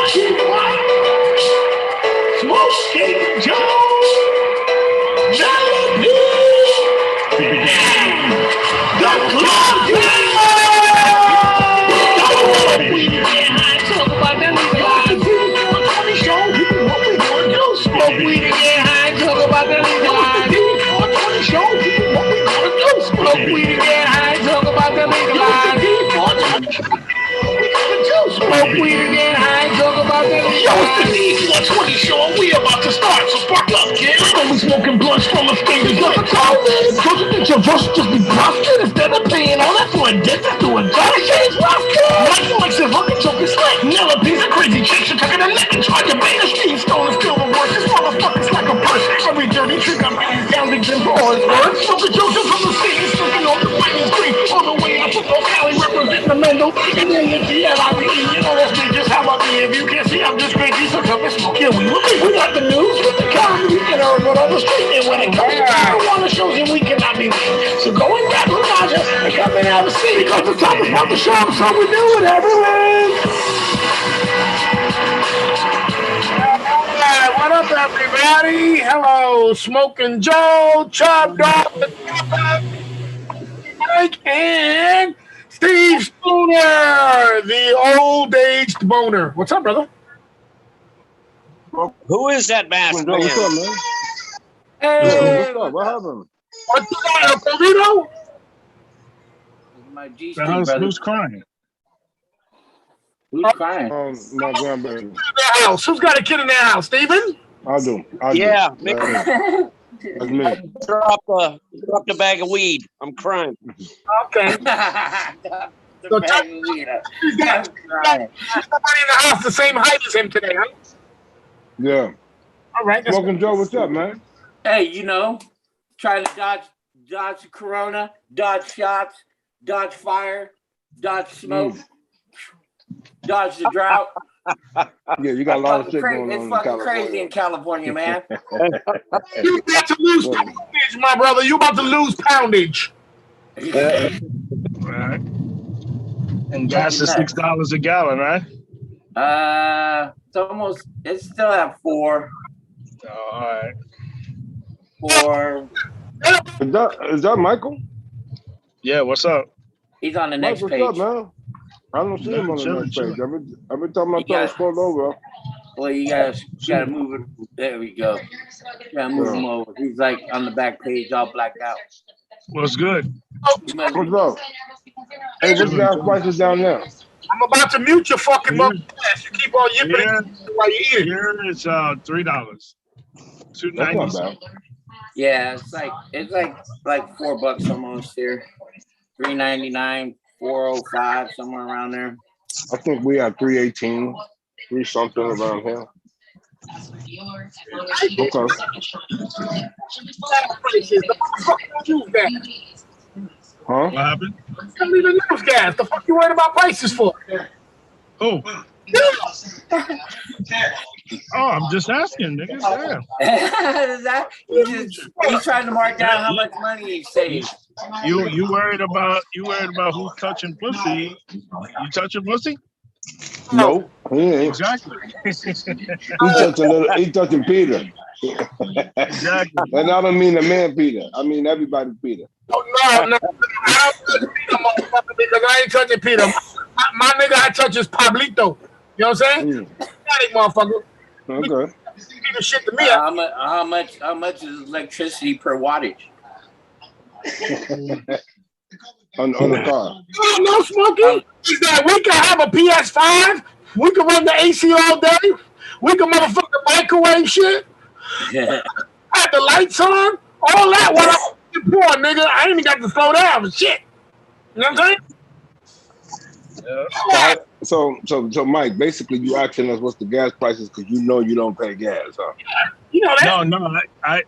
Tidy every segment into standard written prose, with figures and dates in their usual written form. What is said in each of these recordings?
Smoking Joe. The club. We get high, talk about that legalized. The show, what we gonna do? Smoke weed and get high, talk about that legalized. The show, what we gonna do? Smoke weed and get high, talk about that legalized. Smoke weed and get high, talk about that legalized. Yo, it's the D420 show, and we about to start, so buckle up, kid. Only smoking blunts from the fingers like a COVID. Don't you think your verse just be busted instead of paying all that for a dick that's doing dirty shit? My voice is fucking choking slick. Never piece of crazy chicks are tucking a neck and trying to bang a steam stone and steal the work. This motherfucker's like a purse. Every dirty trick I'm down the gym for all his work. Smoking jokes from the city, smoking on the fighting street. All the way up to Oak Valley, representing the Mendel. And then you know that's me, just how I be. If you can't see, I'm just crazy, so come and smoke. Yeah, we got the news with the comedy and our what on the street. And when it comes to marijuana shows, and we cannot be late. So go and grab a Roger and come and have a seat. Because the top is about the show, so we do it every week. Alright, what up, everybody? Hello, Smoking Joe, Chop Dog, Mike, and Steve Spooner, the old-aged boner. What's up, brother? Who is that masked man? What's up, man? Hey, What's up? What happened? what's up, Corrino? My G brother. Who's crying? Who's crying? My grandbaby. House. Who's got a kid in their house? Steven? I do. Yeah, That's me. drop the bag of weed. I'm crying. Okay. The So bag of weed. He's got somebody in the house the same height as him today, huh? Yeah. All right. that's Smoking Joe, what's up, man? Hey, you know, try to dodge the corona, dodge shots, dodge fire, dodge smoke, dodge the drought. Yeah, you got a lot of shit Crazy. going on It's in fucking California. crazy in California, man. You about to lose poundage, my brother. You about to lose poundage. Right. And gas is $6 a gallon, right? It's still at 4. Oh, all right. 4. Is that Michael? Yeah, what's up? He's on the next Mike, page. what's up, man? I don't see him on the next page. Every time I try to scroll over. Well, you gotta move it. There we go. You gotta move him over. He's like on the back page, all blacked out. What's good? What's up? Hey, what's gas prices down there? I'm about to mute your fucking mother ass. You keep on yipping while you eat it. Here it's $3. That's not $2.90. bad. Yeah, it's like $4 almost here. $3.99, $4.05, somewhere around there. I think we have 318, 3 something around here. Okay. Huh? What happened? Don't even use gas. The fuck you worried about prices for? Oh. Oh, I'm just asking, nigga. Damn. He's trying to mark down how much money he saved. You worried about who's touching pussy? You touching pussy? No, he ain't. Exactly. He touching Peter. Exactly. And I don't mean the man Peter. I mean everybody Peter. Oh, no. I don't touch Peter, motherfucker, because I ain't touching Peter. My nigga I touch is Pablito. You know what I'm saying? That motherfucker. Okay. Peter shit to me. How much is electricity per wattage? on the car. No, Smokey. Is that we can have a PS5. We can run the AC all day. We can motherfucking microwave shit. Have the lights on. All that while I'm poor, nigga. I ain't even got to slow down and shit. You know what I'm saying? So Mike, basically you asking us what's the gas prices because you know you don't pay gas, huh? You know that? No.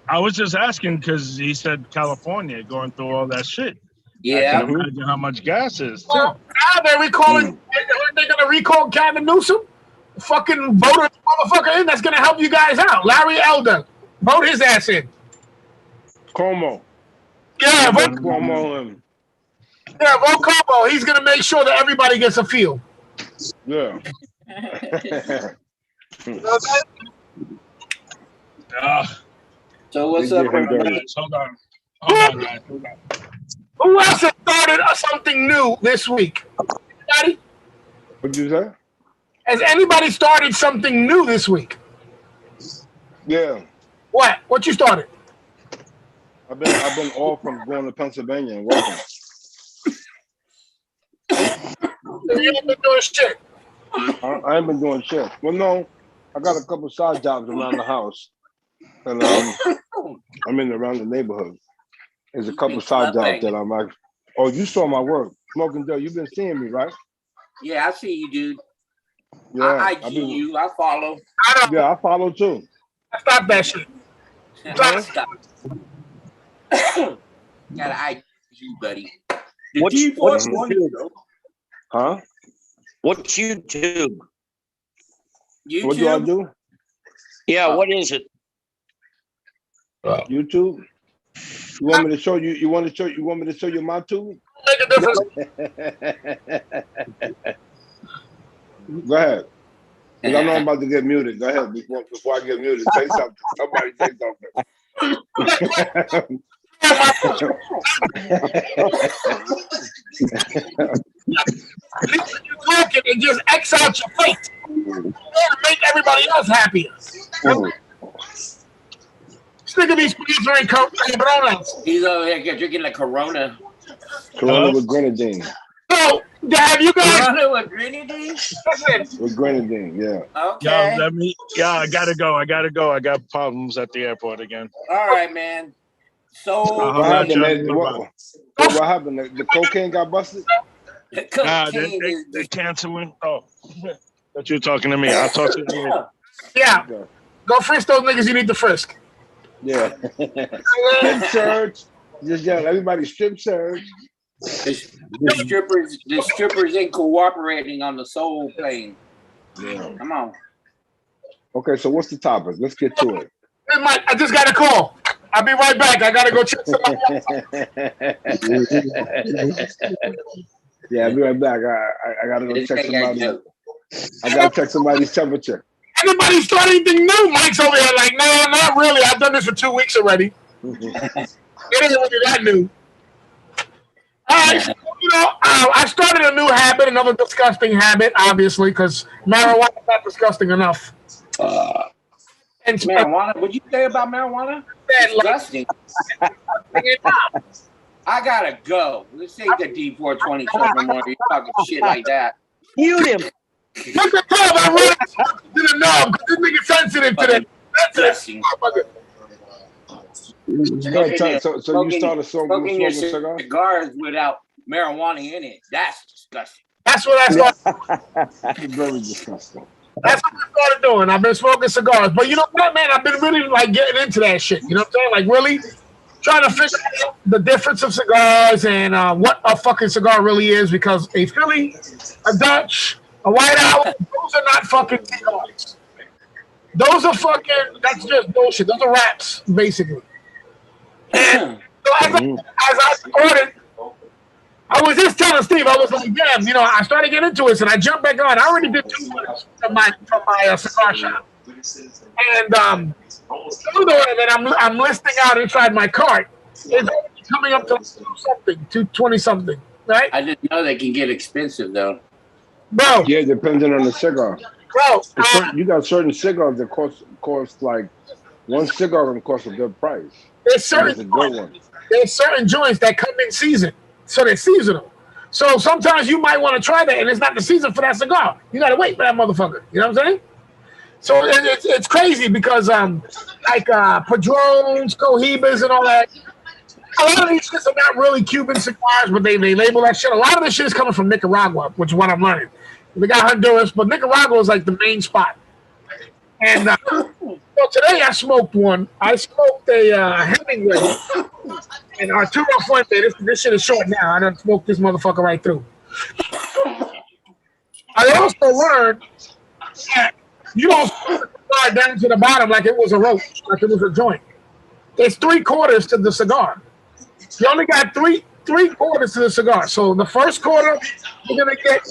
I was just asking because he said California going through all that shit. Yeah. I can imagine how much gas is. Well, now they're recalling. They're gonna recall Gavin Newsom. Fucking vote a motherfucker in that's gonna help you guys out. Larry Elder, vote his ass in. Cuomo. Yeah, vote Cuomo him. Yeah, vote Cuomo. He's gonna make sure that everybody gets a feel. Yeah. So what's up, everybody? Hold on, guys. Hold on. Who else has started something new this week? Anybody? What'd you say? Has anybody started something new this week? Yeah. What? What you started? I've been off from going to Pennsylvania and working. You ain't been doing shit. I ain't been doing shit. Well, no, I got a couple side jobs around the house, and I'm in around the neighborhood. There's a couple side jobs that I'm like. Oh, you saw my work, Smoking Joe. You've been seeing me, right? Yeah, I see you, dude. Yeah, I IG you. I follow. I follow too. Stop that shit. Stop. Gotta IG you, buddy. The What's D420. Huh? What's YouTube? YouTube? What do I do? Yeah, what is it? YouTube. You want me to show you? You want me to show you my tube? Make a difference. Go ahead. Because I know I'm about to get muted. Go ahead before I get muted. Say something. Somebody say something. You talking and just X out your face. To make everybody else happier. Stick of these sponsoring Coronas. He's over here drinking the Corona. Corona with grenadine. So, have you guys? Corona with grenadine? With grenadine, yeah. Okay. I gotta go. I got problems at the airport again. All right, man. So What happened? The cocaine got busted? The cocaine they're canceling. Oh, but you're talking to me. I'll talk to you later. Yeah. Go frisk those niggas you need to frisk. Yeah. Strip search. Just yell, everybody strip search. The strippers ain't cooperating on the soul plane. Yeah. Come on. Okay, so what's the topic? Let's get to it. Hey, Mike, I just got a call. I'll be right back. I gotta go check somebody else. Yeah, I'll be right back. I gotta go check somebody. I gotta check somebody's temperature. Anybody start anything new? Mike's over here like, nah, not really. I've done this for 2 weeks already. It isn't really that new. All right, so, I started a new habit, another disgusting habit, obviously, because marijuana is not disgusting enough. And marijuana? What'd you say about marijuana? Disgusting. I gotta go. Let's take the D420 show no more. You're talking shit like that. Mute him. Look at Tom, I really didn't know because this nigga sensitive to that. That's it. So you started smoking cigars without marijuana in it. That's disgusting. That's what I started. Very disgusting. That's what I started doing. I've been smoking cigars. But you know what, man? I've been really like getting into that shit. You know what I'm saying? Like really trying to figure out the difference of cigars and what a fucking cigar really is, because a Philly, a Dutch, a White Owl, those are not fucking cigars. Those are fucking, that's just bullshit. Those are wraps, basically. And so as I started, I was just telling Steve, I was like, damn, I started getting into it, and I jumped back on. I already did 2 months from my cigar shop. And the other one that I'm listing out inside my cart is coming up to something, 220 something, right? I didn't know they can get expensive though. Bro. Yeah, depending on the cigar. Bro. You got certain cigars that cost like, one cigar can cost a good price. There's certain joints that come in season, so they're seasonal. So sometimes you might want to try that, and it's not the season for that cigar. You got to wait for that motherfucker. You know what I'm saying? So it's crazy because like Padrones, Cohibas, and all that. A lot of these shits are not really Cuban cigars, but they label that shit. A lot of this shit is coming from Nicaragua, which is what I'm learning. We got Honduras, but Nicaragua is like the main spot. And so today I smoked one. I smoked a Hemingway and Arturo Fuente. This shit is short now. I done smoked this motherfucker right through. I also learned that you don't smoke the cigar down to the bottom like it was a roach, like it was a joint. It's 3/4 to the cigar. You only got three quarters to the cigar. So the first quarter, you're gonna get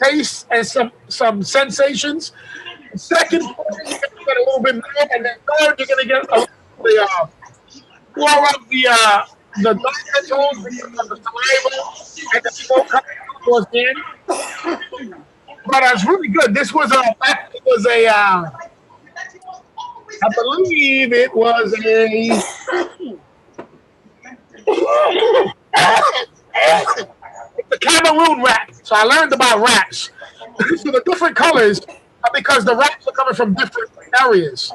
taste and some sensations. Second, you're gonna get a little bit more, and then third, you're gonna get more of the darker tones because of the saliva and the smoke coming out towards the end. But it's really good. This was I believe it was a. It's a Cameroon rat. So I learned about rats. So the different colors are because the rats are coming from different areas.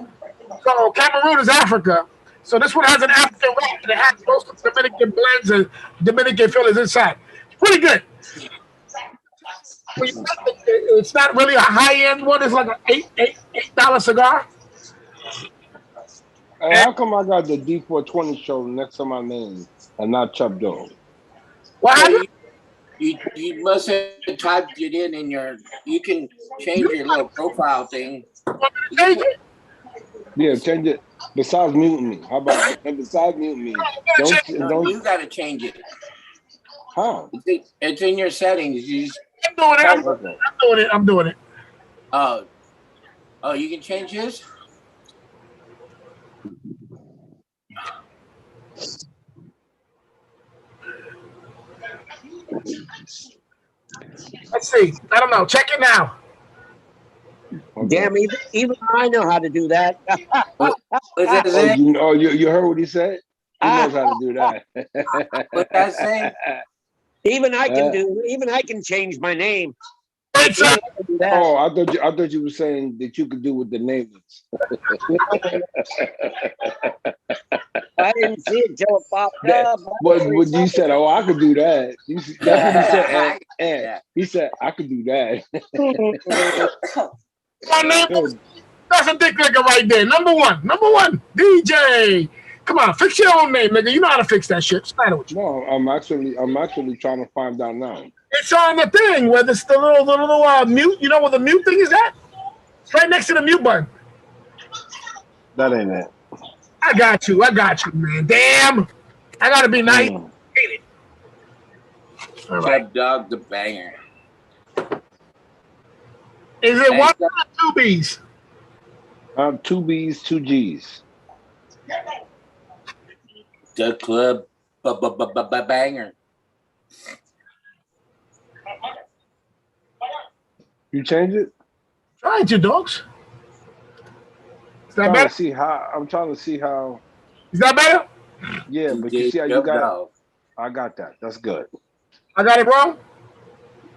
So Cameroon is Africa. So this one has an African rat, and it has most of the Dominican blends and Dominican fillers inside. It's pretty good. It's not really a high end one. It's like an $8 cigar. Hey, how come I got the D420 show next to my name and not Chubb Dog? Well, you must have typed it in your. You can change your little profile thing. Change it? Yeah, change it. Besides muting me, how about besides muting me? Don't. You got to change it. How? It's in your settings. You just, I'm doing it. oh, you can change this. Let's see. I don't know. Check it now. Okay. Damn, even I know how to do that. You heard what he said? He knows how to do that. What's that say? Even I can change my name. Hey, son. Oh, I thought you were saying that you could do what the name is. I didn't see it till it popped up. What you said? Oh, I could do that. That's what he said. And he said I could do that. My name, that's a dick licker right there. Number one, DJ. Come on, fix your own name, nigga. You know how to fix that shit. What's the matter with you? No, I'm actually trying to find out now. It's on the thing where it's the little mute. You know where the mute thing is at? It's right next to the mute button. That ain't it. I got you, man. Damn. I gotta be nice. All right. Chubb Dog the banger. Is it one or two B's? 2 B's, 2 G's. The club banger. You change it? Try it, you dogs. Is that I'm better? trying to see how. Is that better? Yeah, but you see how you got it? I got that. That's good. I got it wrong?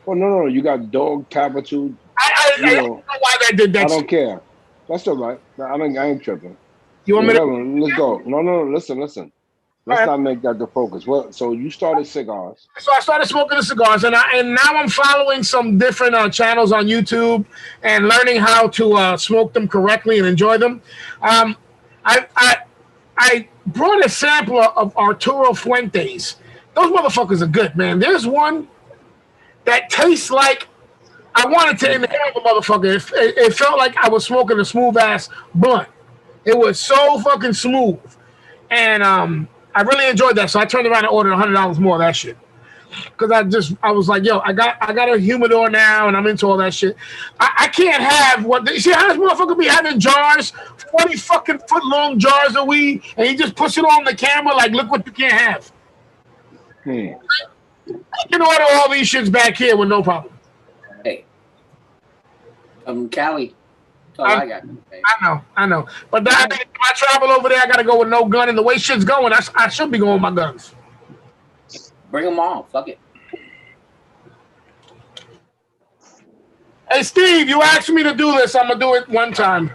Well, no. You got dog capital. I don't know why that did that. I don't care. That's all right. I ain't tripping. You want me to? Let's go. No. Listen. Let's not make that the focus. Well, so you started cigars. So I started smoking the cigars, and now I'm following some different channels on YouTube and learning how to smoke them correctly and enjoy them. I brought a sampler of Arturo Fuentes. Those motherfuckers are good, man. There's one that tastes like I wanted to inhale the motherfucker. It felt like I was smoking a smooth ass blunt. It was so fucking smooth, and I really enjoyed that. So I turned around and ordered $100 more of that shit because I was like, yo, I got a humidor now, and I'm into all that shit. I can't have see how this motherfucker be having jars, 40 fucking foot long jars of weed, and he just puts it on the camera like, look what you can't have. I can order all these shits back here with no problem. Hey, Cali. That's all I got. I know. But if I travel over there, I got to go with no gun. And the way shit's going, I should be going with my guns. Bring them all. Fuck it. Hey, Steve, you asked me to do this. I'm going to do it one time.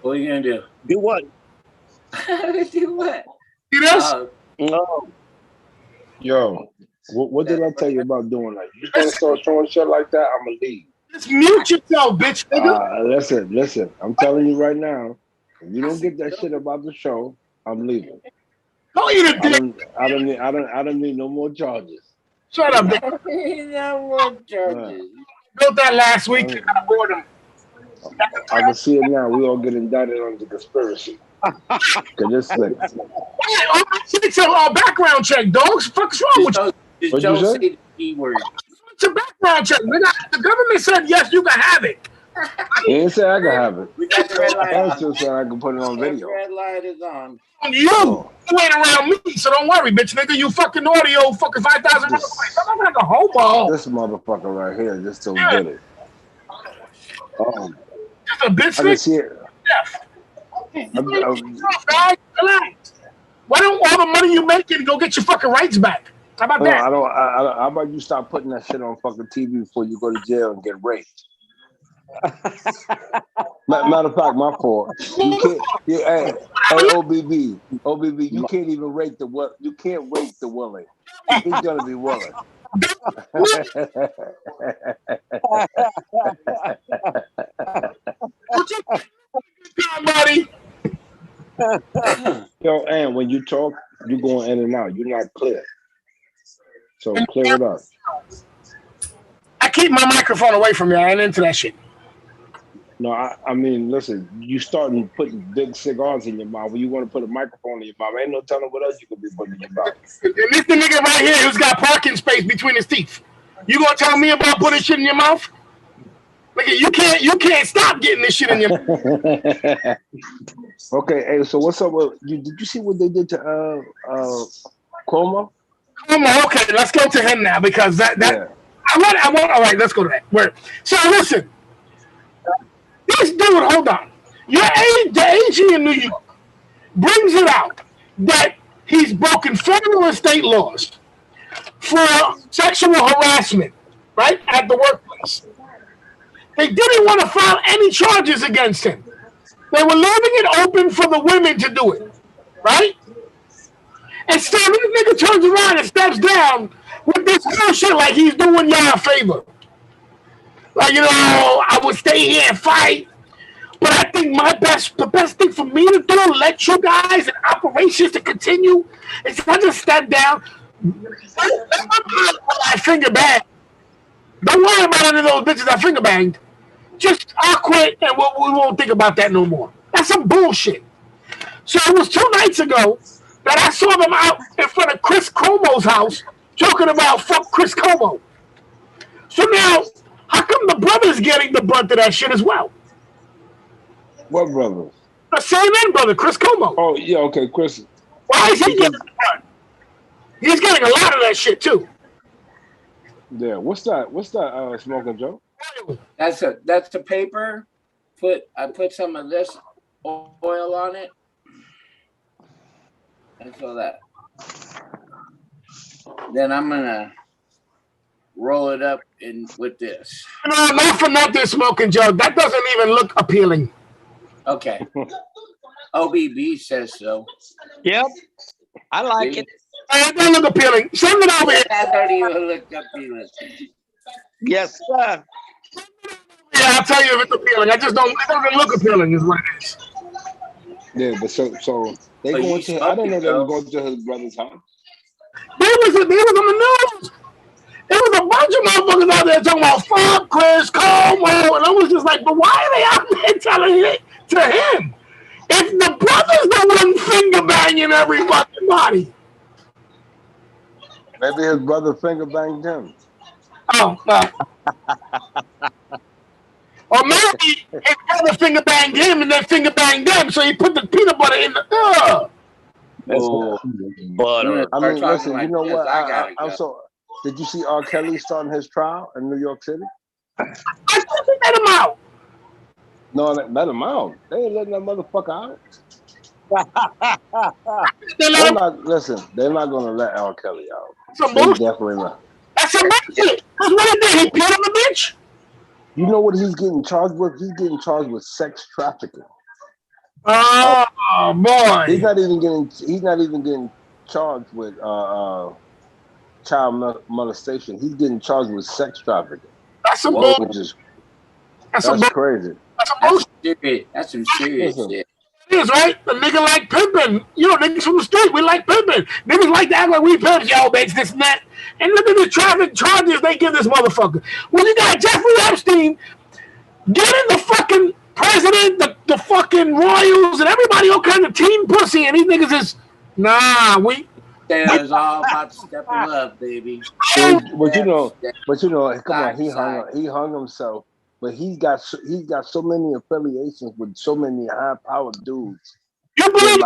What are you going to do? Do what? Do what? See this? No. Yo, what did I tell you about doing that? You gonna start showing shit like that? I'm gonna leave. Just mute yourself, bitch, nigga. Listen. I'm telling you right now. If you don't get that shit about the show, I'm leaving. Don't eat a dick. I don't need no more charges. Shut up, dick. No more charges. Built that last week. And I bought them. I can see it now. We all get indicted on the conspiracy. This thing. It's a background check, dogs. What's wrong with you? Just don't say the D word. It's a background check. The government said yes, you can have it. He didn't say I could have it. We got the red light I on. still said I could put it on video. The red light is on. You ain't around me, so don't worry, bitch, nigga. You fucking audio, fucking 5,000. I'm not like a homo. This motherfucker right here just don't get it. Oh, Just a bitch, I can see it. Why don't all the money you making go get your fucking rights back? How about that? How about you stop putting that shit on fucking TV before you go to jail and get raped? Matter of fact, my fault. You can't. Hey, OBB, you can't even rape the what? You can't rape the willing. He's gonna be willing. Buddy. Yo, and when you talk, you're going in and out. You're not clear. So clear it up. I keep my microphone away from you. I ain't into that shit. No, I mean, listen, you starting putting big cigars in your mouth. When you want to put a microphone in your mouth, ain't no telling what else you could be putting in your mouth. And this the nigga right here who's got parking space between his teeth. You gonna tell me about putting shit in your mouth? Look, you can't stop getting this shit in your mouth. Okay, hey, so what's up with you? Did you see what they did to Cuomo? Cuomo, okay, let's go to him now because that Yeah. I want. All right, let's go to that. Where? So listen, this dude, hold on. The AG in New York brings it out that he's broken federal and state laws for sexual harassment, right, at the workplace. They didn't want to file any charges against him. They were leaving it open for the women to do it, right? And so this nigga turns around and steps down with this bullshit like he's doing y'all a favor. Like, I would stay here and fight, but I think the best thing for me to do, let you guys and operations to continue, is I just step down. Let my finger bang. Don't worry about any of those bitches I finger banged. Just I'll quit and we won't think about that no more. That's some bullshit. So it was 2 nights ago that I saw them out in front of Chris Cuomo's house talking about fuck Chris Cuomo. So now, how come the brother's getting the brunt of that shit as well? What brother? The CNN brother, Chris Cuomo. Oh yeah, okay, Chris. Why is he getting the brunt? He's getting a lot of that shit too. Yeah, what's that? Smoking Joe? That's a paper. I put some of this oil on it. And so that. Then I'm gonna roll it up with this. No, not for nothing, Smoking Joe. That doesn't even look appealing. Okay. OBB says so. Yep. I like it. It doesn't look appealing. Send it over here. That don't even look appealing. Yes, sir. Yeah, I'll tell you if it's appealing. It doesn't look appealing is what it is. Yeah, but so they going to. I didn't know they were going to his brother's house. They was on the news. There was a bunch of motherfuckers out there talking about fuck Chris Cuomo, and I was just like, but why are they out there telling it to him? If the brother's the one finger banging every fucking body. Maybe his brother finger banged him. Oh, or maybe his brother finger banged him and then finger banged them, so he put the peanut butter in the. Oh, butter. I mean, listen, like you know this, what? I'm I'm so. Did you see R. Kelly starting his trial in New York City? I thought they let him out. No, they let him out. They ain't letting that motherfucker out. They're not going to let R. Kelly out. They definitely not. That's some bullshit. That's what he did. He peed on the bitch. You know what he's getting charged with? He's getting charged with sex trafficking. Oh boy. He's not even getting charged with child molestation. He's getting charged with sex trafficking. That's some bullshit. That's crazy. That's some serious shit. It is, right? A nigga like pimping. Niggas from the street, we like pimping. Niggas like to act like we pimps, yo, bitch, this and that. And look at the traffic charges they give this motherfucker. When you got Jeffrey Epstein getting the fucking president, the fucking royals, and everybody all kind of teen pussy, and these niggas is, It's all about stepping up, baby. But you know, come on, he hung himself but he's got so many affiliations with so many high-powered dudes. You believe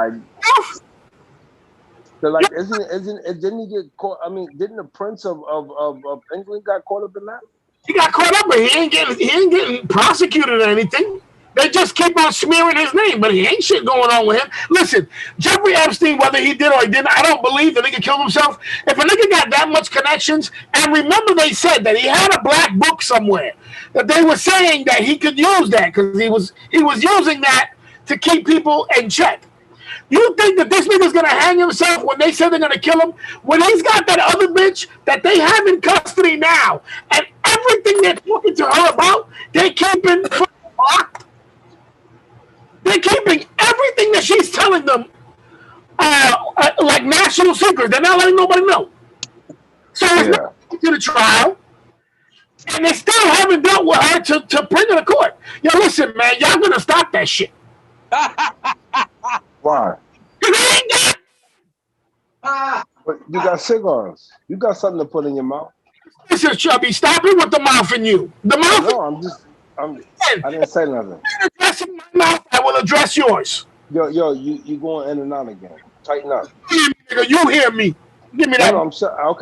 They're like, didn't he get caught? I mean, didn't the Prince of England got caught up in that? he got caught up, but he ain't getting prosecuted or anything. They just keep on smearing his name, but he ain't shit going on with him. Listen, Jeffrey Epstein, whether he did or he didn't, I don't believe the nigga killed himself. If a nigga got that much connections, and remember they said that he had a black book somewhere, that they were saying that he could use that because he was using that to keep people in check. You think that this nigga's gonna hang himself when they said they're gonna kill him? When he's got that other bitch that they have in custody now, and everything they're talking to her about, they're keeping locked. They're keeping everything that she's telling them like national secret. They're not letting nobody know. So it's not to the trial, and they still haven't dealt with her to bring her to court. Yo, listen, man, y'all gonna stop that shit. Why? But you got cigars. You got something to put in your mouth. Listen, Chubby, stop it with the mouth in you. The mouth. No, I didn't say nothing. Addressing my mouth, I will address yours. Yo, you going in and out again. Tighten up. You hear me? Give me that. No,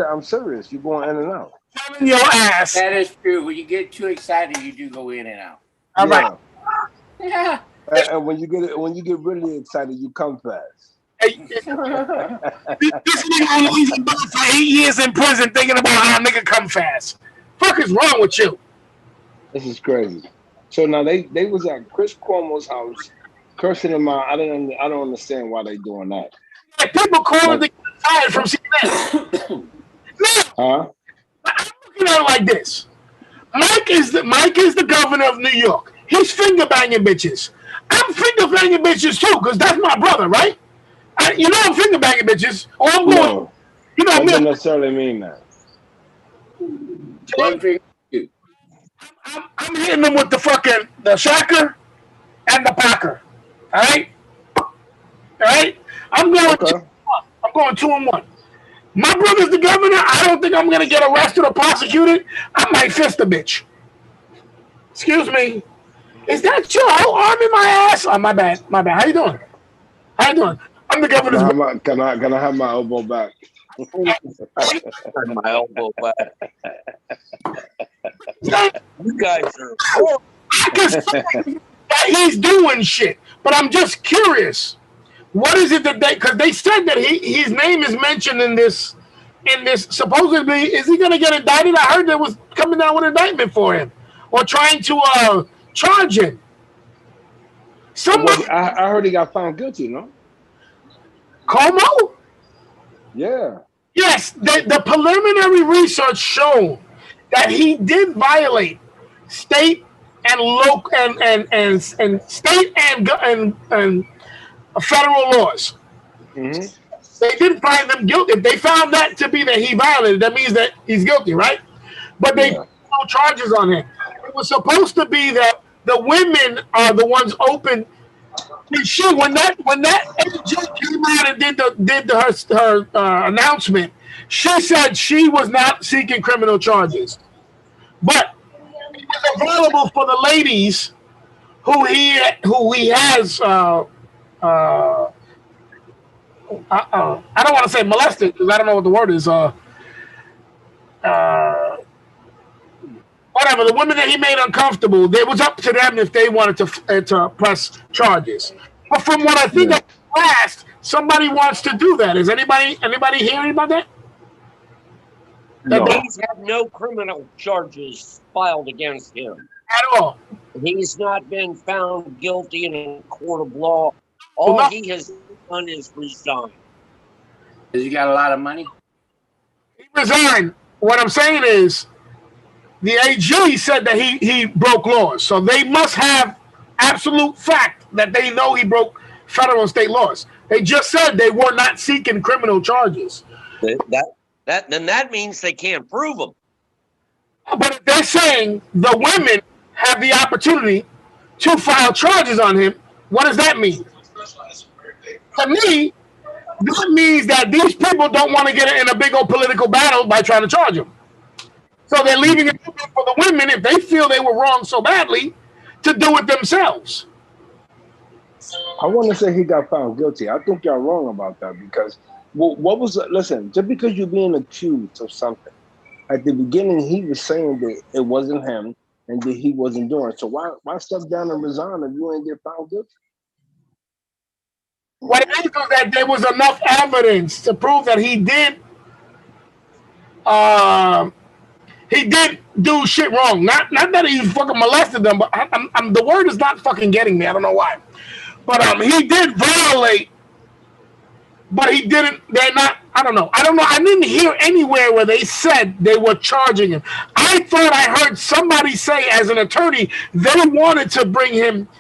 I'm serious. You going in and out. In your ass. That is true. When you get too excited, you do go in and out. All right. Yeah. And when you get really excited, you come fast. Hey, this nigga only for 8 years in prison thinking about how a nigga come fast. Fuck is wrong with you? This is crazy. So now they was at Chris Cuomo's house, cursing him out. I don't understand why they doing that. Yeah, people calling the fired from CNN. Huh? I'm looking at it like this. Mike is the governor of New York. He's finger banging bitches. I'm finger banging bitches too, because that's my brother, right? You know I'm finger banging bitches. Or I'm going. No, You know I me. don't necessarily mean that. I'm hitting them with the shacker and the packer. All right. I'm going. Okay. I'm going 2 and 1. My brother's the governor. I don't think I'm gonna get arrested or prosecuted. I might fist a bitch. Excuse me. Is that your whole arm in my ass? Oh, my bad. How you doing? I'm the governor's. Can I have my elbow back? My elbow back. You guys are. I can see that he's doing shit, but I'm just curious. What is it that because they said that his name is mentioned in this supposedly, is he gonna get indicted? I heard there was coming down with an indictment for him or trying to charge him. Somebody, I heard he got found guilty, no? Como? Yeah. Yes, the preliminary research showed that he did violate state and local and state and federal laws. Mm-hmm. They didn't find them guilty. If they found that to be that he violated, that means that he's guilty, right? But they put no charges on him. It was supposed to be that the women are the ones open. When that agent came out and did her announcement, she said she was not seeking criminal charges, but it was available for the ladies who he has. I don't want to say molested because I don't know what the word is. Whatever, the women that he made uncomfortable, it was up to them if they wanted to press charges. But from what I think I last, somebody wants to do that. Is anybody hearing about that? No. He's had no criminal charges filed against him At all. He's not been found guilty in a court of law. All he has done is resign. Has he got a lot of money? He resigned. What I'm saying is, the AG said that he broke laws, so they must have absolute fact that they know he broke federal and state laws. They just said they were not seeking criminal charges. That means they can't prove them. But if they're saying the women have the opportunity to file charges on him, what does that mean? To me, that means that these people don't want to get in a big old political battle by trying to charge him. So they're leaving it open for the women if they feel they were wrong so badly to do it themselves. I want to say he got found guilty. I think y'all wrong about that because what was listen? Just because you're being accused of something, at the beginning he was saying that it wasn't him and that he wasn't doing it. So why step down and resign if you ain't get found guilty? What it is that there was enough evidence to prove that he did do shit wrong. Not that he fucking molested them, but the word is not fucking getting me. I don't know why. But he did violate, but he didn't. They're not. I don't know. I didn't hear anywhere where they said they were charging him. I thought I heard somebody say, as an attorney, they wanted to bring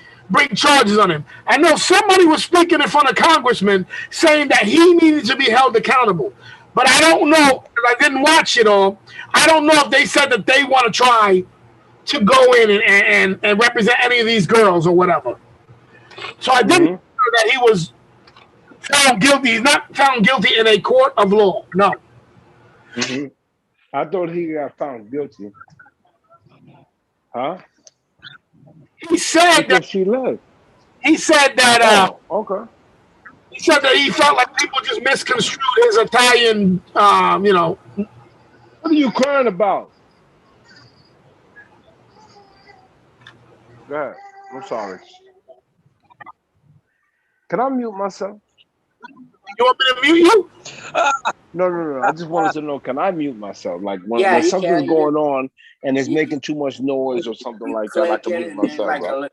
charges on him. I know somebody was speaking in front of congressmen saying that he needed to be held accountable. But I don't know, because I didn't watch it all. I don't know if they said that they want to try to go in and represent any of these girls or whatever. So I didn't know that he was found guilty. He's not found guilty in a court of law. No. I thought he got found guilty. Huh? He said that she left. He said that. Okay. He said that he felt like people just misconstrued his Italian. What are you crying about? Go ahead. I'm sorry. Can I mute myself? You want me to mute you? No. I just wanted to know, can I mute myself? Like when something's going on and it's making too much noise or something like that, I can mute myself. Right?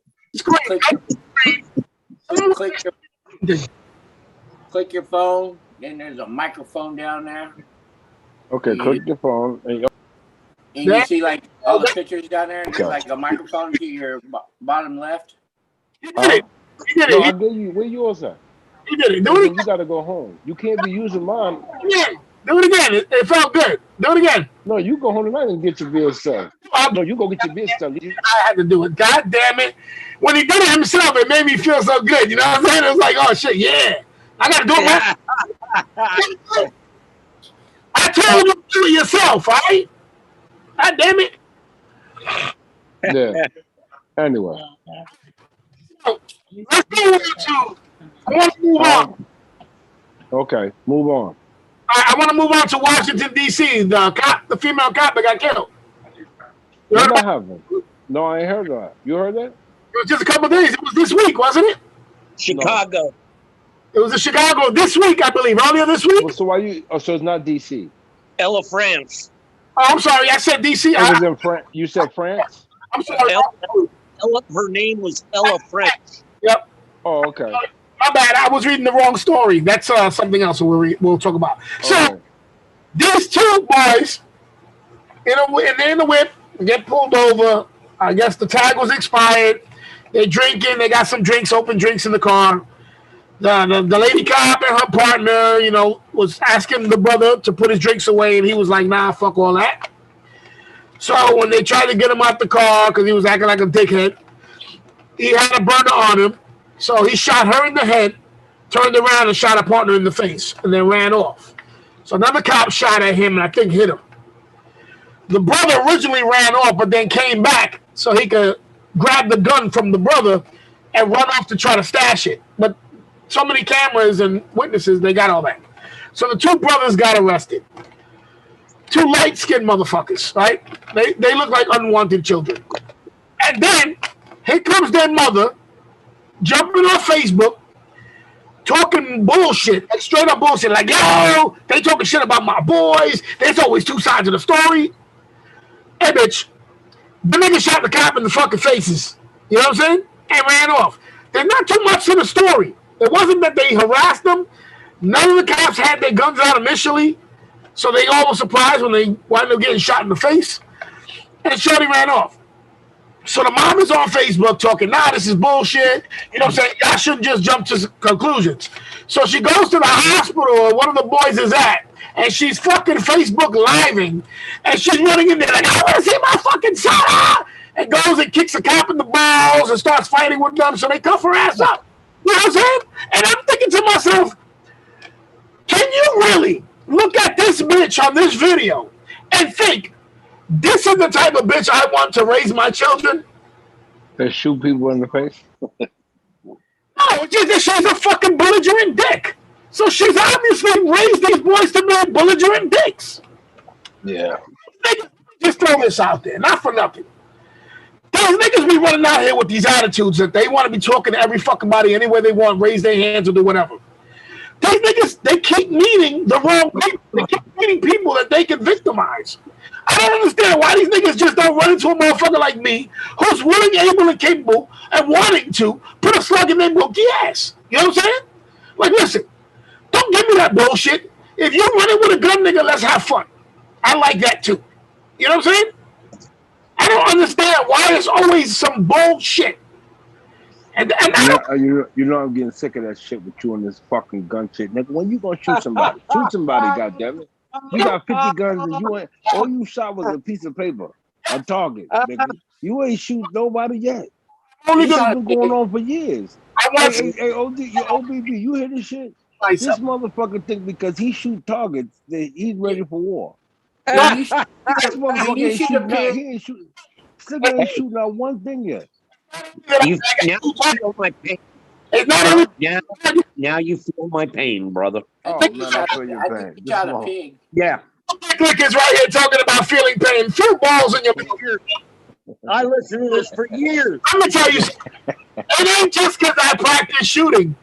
Click your phone, then there's a microphone down there. Okay, click your phone. And you see like all the pictures down there, and there's like a microphone to your bottom left. He did it. No, I gave you. Where yours at? He did it. Do it again. You gotta go home. You can't be using mine. Yeah. Do it again. It felt good. Do it again. No, you go home tonight and get your beer stuff. No, you go get your beer stuff. I had to do it. God damn it. When he did it himself, it made me feel so good. You know what I'm saying? It was like, oh shit, yeah. I gotta do it. I told you to do it yourself, right? God damn it. Yeah. Anyway. Let's go to. I want to move on. Okay, move on. I want to move on to Washington, D.C. The female cop that got killed. You heard about that? No, I ain't heard that. You heard that? It was just a couple of days. It was this week, wasn't it? Chicago. No. It was in Chicago this week, I believe. Earlier this week. Well, so why you? Oh, so it's not D.C. Ella France. Oh, I'm sorry. I said D.C. It was in France. You said France? I'm sorry. Ella, her name was Ella French. Yep. Oh, okay. My bad. I was reading the wrong story. That's something else we'll talk about. So these two boys in the whip get pulled over. I guess the tag was expired. They're drinking. They got some open drinks in the car. The lady cop and her partner, was asking the brother to put his drinks away, and he was like, nah, fuck all that. So when they tried to get him out the car because he was acting like a dickhead, he had a burner on him. So he shot her in the head, turned around and shot a partner in the face, and then ran off. So another cop shot at him and I think hit him. The brother originally ran off, but then came back so he could grab the gun from the brother and run off to try to stash it. But so many cameras and witnesses, they got all that. So the two brothers got arrested. Two light-skinned motherfuckers, right? They look like unwanted children. And then here comes their mother, jumping on Facebook, talking bullshit, like straight up bullshit, like, yo, they talking shit about my boys. There's always two sides of the story. Hey, bitch, the nigga shot the cop in the fucking faces. You know what I'm saying? And ran off. There's not too much to the story. It wasn't that they harassed them. None of the cops had their guns out initially, so they all were surprised when they wound up getting shot in the face. And Shorty ran off. So the mom is on Facebook talking, nah, this is bullshit. You know what I'm saying? Y'all shouldn't just jump to conclusions. So she goes to the hospital where one of the boys is at, and she's fucking Facebook living, and she's running in there like, I want to see my fucking son. And goes and kicks a cop in the balls and starts fighting with them, so they cuff her ass up. You know what I'm saying? And I'm thinking to myself, can you really look at this bitch on this video and think This is the type of bitch I want to raise my children. They shoot people in the face. No, just that she's a fucking belligerent dick. So she's obviously raised these boys to be belligerent dicks. Yeah. Just throw this out there, not for nothing. Those niggas be running out here with these attitudes that they want to be talking to every fucking body anywhere they want, raise their hands or do whatever. These niggas, they keep meeting the wrong people. They keep meeting people that they can victimize. I don't understand why these niggas just don't run into a motherfucker like me who's willing, able, and capable and wanting to put a slug in their bulky ass. You know what I'm saying? Like, listen, don't give me that bullshit. If you're running with a gun, nigga, let's have fun. I like that too. You know what I'm saying? I don't understand why it's always some bullshit. And you know I'm getting sick of that shit with you and this fucking gun shit. Nigga, when you gonna shoot somebody? Shoot somebody, goddammit. You got 50 guns and you ain't all you shot was a piece of paper. A target, nigga. You ain't shoot nobody yet. This has been going on for years. Hey, OBB, you hear this shit? This motherfucker think because he shoot targets that he's ready for war. This motherfucker ain't shooting out. He ain't shooting. Still ain't shooting out one thing yet. You now feel my pain. Now you feel my pain, brother. Oh man, I feel your pain. You shot a pig. Yeah. Click is right here talking about feeling pain. Few balls in your mouth. I listened to this for years. I'm gonna tell you something. It ain't just because I practice shooting.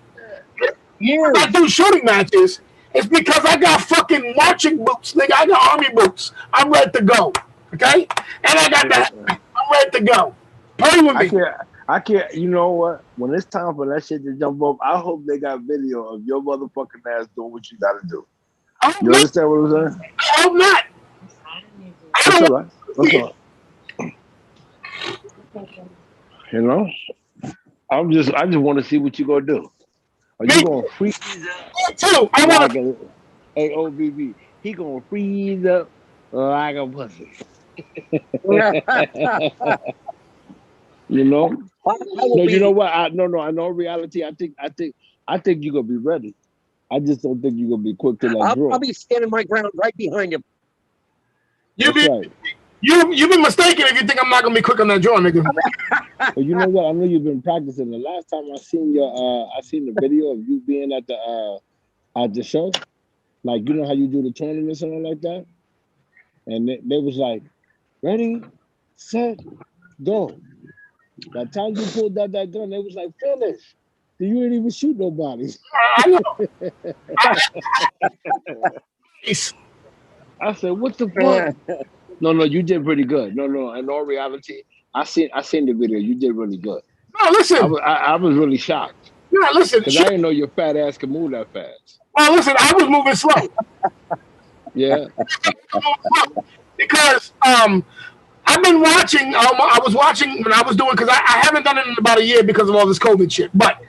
Years. I do shooting matches. It's because I got fucking marching boots, nigga. I got army boots. I'm ready to go. Okay? And I got that. I'm ready to go. Play with me. I can't. You know what? When it's time for that shit to jump up, I hope they got video of your motherfucking ass doing what you gotta do. You understand what I'm saying? I hope not. That's all right. That's all right. You know? I just want to see what you gonna do. Are you gonna freeze up? Too. I want to. Hey, OBB, he gonna freeze up like a pussy. You know? No, you know what? I know reality. I think you're gonna be ready. I just don't think you're gonna be quick to that draw. I'll be standing my ground right behind him. You've been mistaken if you think I'm not gonna be quick on that draw, nigga. But you know what? I know you've been practicing. The last time I seen the video of you being at the show. Like, you know how you do the tournaments and all like that? And they was like, ready, set, go. By the time you pulled out that gun, they was like, finish. You didn't even shoot nobody. I know. I said, what the fuck? No, you did pretty good. No, in all reality, I seen the video. You did really good. No, listen. I was really shocked. No, listen. Because I didn't know your fat ass could move that fast. Well, listen, I was moving slow. Yeah. Because I've been watching. I was watching when I was doing, because I haven't done it in about a year because of all this COVID shit. But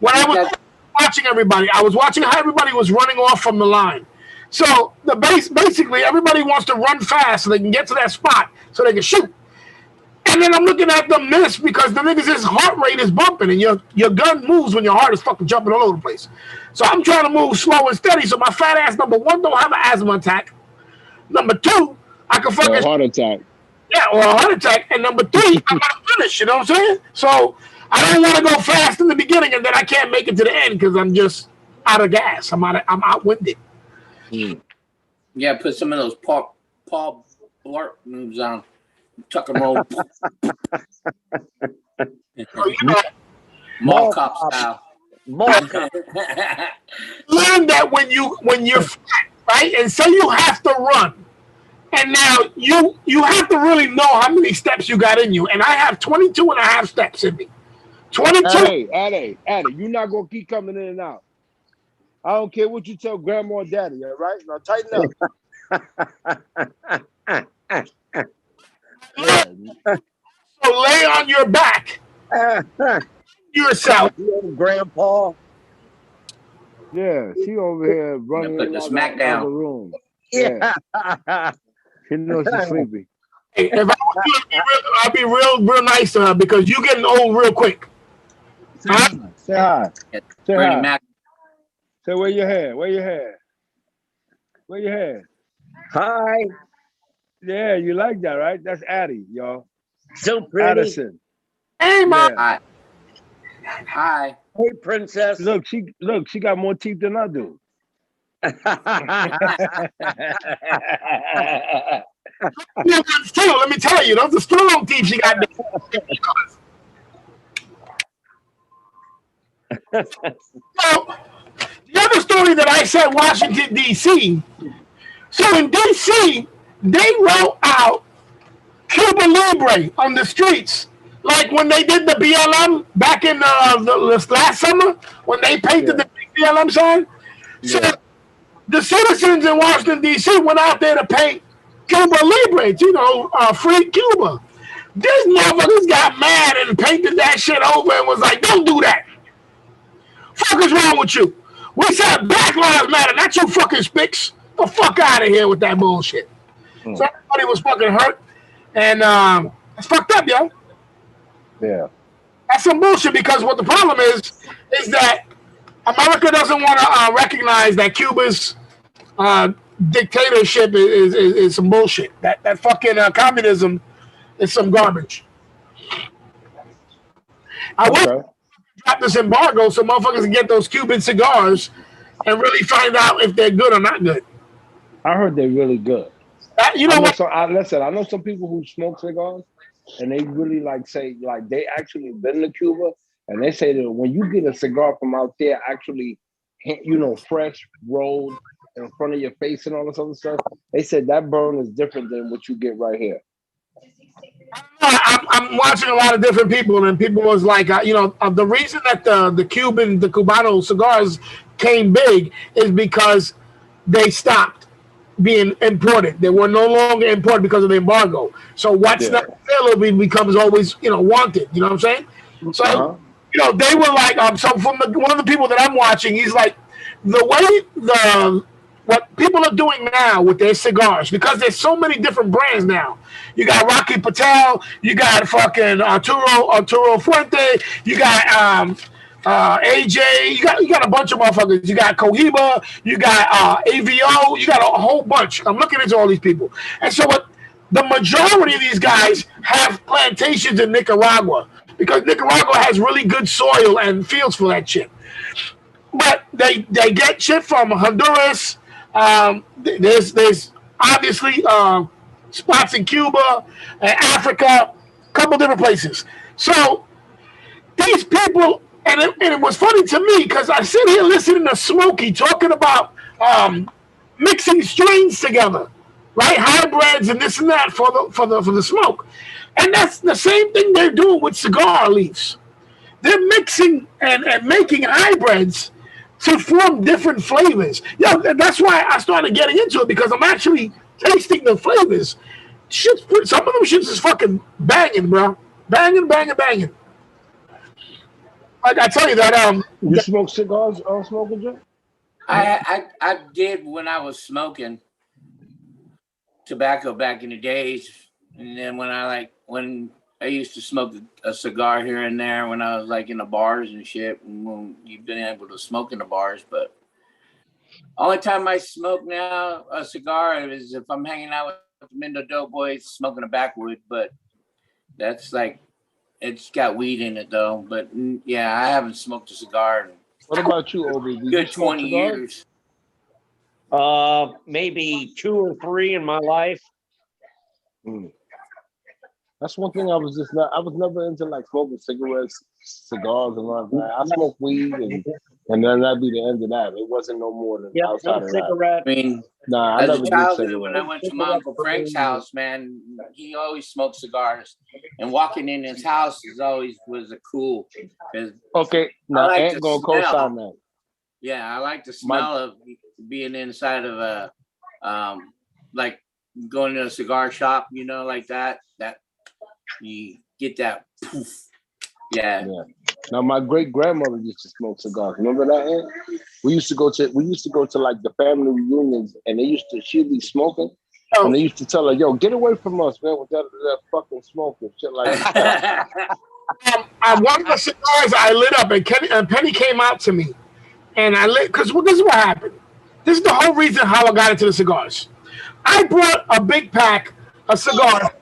when I was watching everybody, I was watching how everybody was running off from the line. So basically everybody wants to run fast so they can get to that spot so they can shoot. And then I'm looking at them miss because the niggas' heart rate is bumping and your gun moves when your heart is fucking jumping all over the place. So I'm trying to move slow and steady so my fat ass, number one, don't have an asthma attack. Number two, I can fucking... Or a heart attack. Yeah, or a heart attack. And number three, I'm gonna finish, you know what I'm saying? So I don't want to go fast in the beginning and then I can't make it to the end because I'm just out of gas. I'm outwinded. Yeah, put some of those Paul Blart moves on. Tuck and roll. Mall cop style. Mall cop. Learn that when you're fat, right? And say you have to run. And now you have to really know how many steps you got in you. And I have 22 and a half steps in me. 22. Addy, you're not going to keep coming in and out. I don't care what you tell grandma and daddy, all right? Now tighten up. So lay on your back. Yourself. Grandpa. Yeah, she over here running put the smack down the room. Yeah. She knows she's sleepy. Hey, if I was you, I'd be real nice to her because you getting old real quick. Say hi. Say hi. Mac. Say where your hair? Where your hair? Where your hair? Hi. Yeah, you like that, right? That's Addie, y'all. So pretty. Addison. Hey, Mom. Yeah. Hi. Hey, princess. Look, she got more teeth than I do. Let me tell you, those are strong teeth she got. Now, the other story that I said, Washington, D.C. So in D.C., they wrote out Cuba Libre on the streets. Like when they did the BLM back in the last summer, when they painted the big BLM sign. So the citizens in Washington, D.C. went out there to paint Cuba Libre, free Cuba. These motherfuckers got mad and painted that shit over and was like, don't do that. Fuck is wrong with you? We said Black Lives Matter, not you fucking spicks. The fuck out of here with that bullshit. So everybody was fucking hurt. And it's fucked up, yo. Yeah. That's some bullshit because what the problem is that America doesn't want to recognize that Cuba's dictatorship is some bullshit. That fucking communism is some garbage. I wish drop this embargo so motherfuckers can get those Cuban cigars and really find out if they're good or not good. I heard they're really good. You know what? Listen, I know some people who smoke cigars, and they really say they actually been to Cuba, and they say that when you get a cigar from out there, actually, fresh, rolled in front of your face and all this other stuff, they said that burn is different than what you get right here. I'm watching a lot of different people, and people was like, the reason that the Cubano cigars came big is because they stopped being imported. They were no longer imported because of the embargo. So what's not available becomes always, wanted. You know what I'm saying? So, they were like, so from one of the people that I'm watching, he's like, the way what people are doing now with their cigars, because there's so many different brands now. You got Rocky Patel, you got fucking Arturo Fuente, you got AJ, you got a bunch of motherfuckers. You got Cohiba, you got AVO, you got a whole bunch. I'm looking into all these people. And so the majority of these guys have plantations in Nicaragua because Nicaragua has really good soil and fields for that shit. But they get shit from Honduras. There's obviously spots in Cuba, Africa, a couple different places. So these people, and it was funny to me because I sit here listening to Smokey talking about mixing strains together, right? Hybrids and this and that for the smoke, and that's the same thing they're doing with cigar leaves. They're mixing and making hybrids to form different flavors. That's why I started getting into it because I'm actually tasting the flavors. Some of them shits is fucking banging, bro. Banging. Like I tell you that you smoke cigars, Smoking Joe? I did when I was smoking tobacco back in the days, and then when I used to smoke a cigar here and there when I was like in the bars and shit, and when you've been able to smoke in the bars. But only time I smoke now a cigar is if I'm hanging out with the Mendo Doughboys smoking a backwood. But that's like, it's got weed in it though. But yeah, I haven't smoked a cigar in what about you, Obi? good 20 years. Maybe 2 or 3 in my life. That's one thing I was never into like smoking cigarettes, cigars, and all that. I smoked weed, and then that'd be the end of that. It wasn't no more than outside of cigarette. that. I mean, I as never a did child, cigarettes. when I went to my Uncle Frank's house, man, he always smoked cigars, and walking in his house was a cool. Okay, now Aunt gonna co-sign that. Yeah, I like the smell of being inside of like going to a cigar shop, like that. That you get that poof. Yeah. Now my great grandmother used to smoke cigars. Remember that, Aunt? We used to go to like the family reunions, and she'd be smoking, and they used to tell her, "Yo, get away from us, man, with that fucking smoke and shit like that." One of the cigars I lit up, and Penny came out to me, and I lit because this is what happened. This is the whole reason how I got into the cigars. I brought a big pack a cigar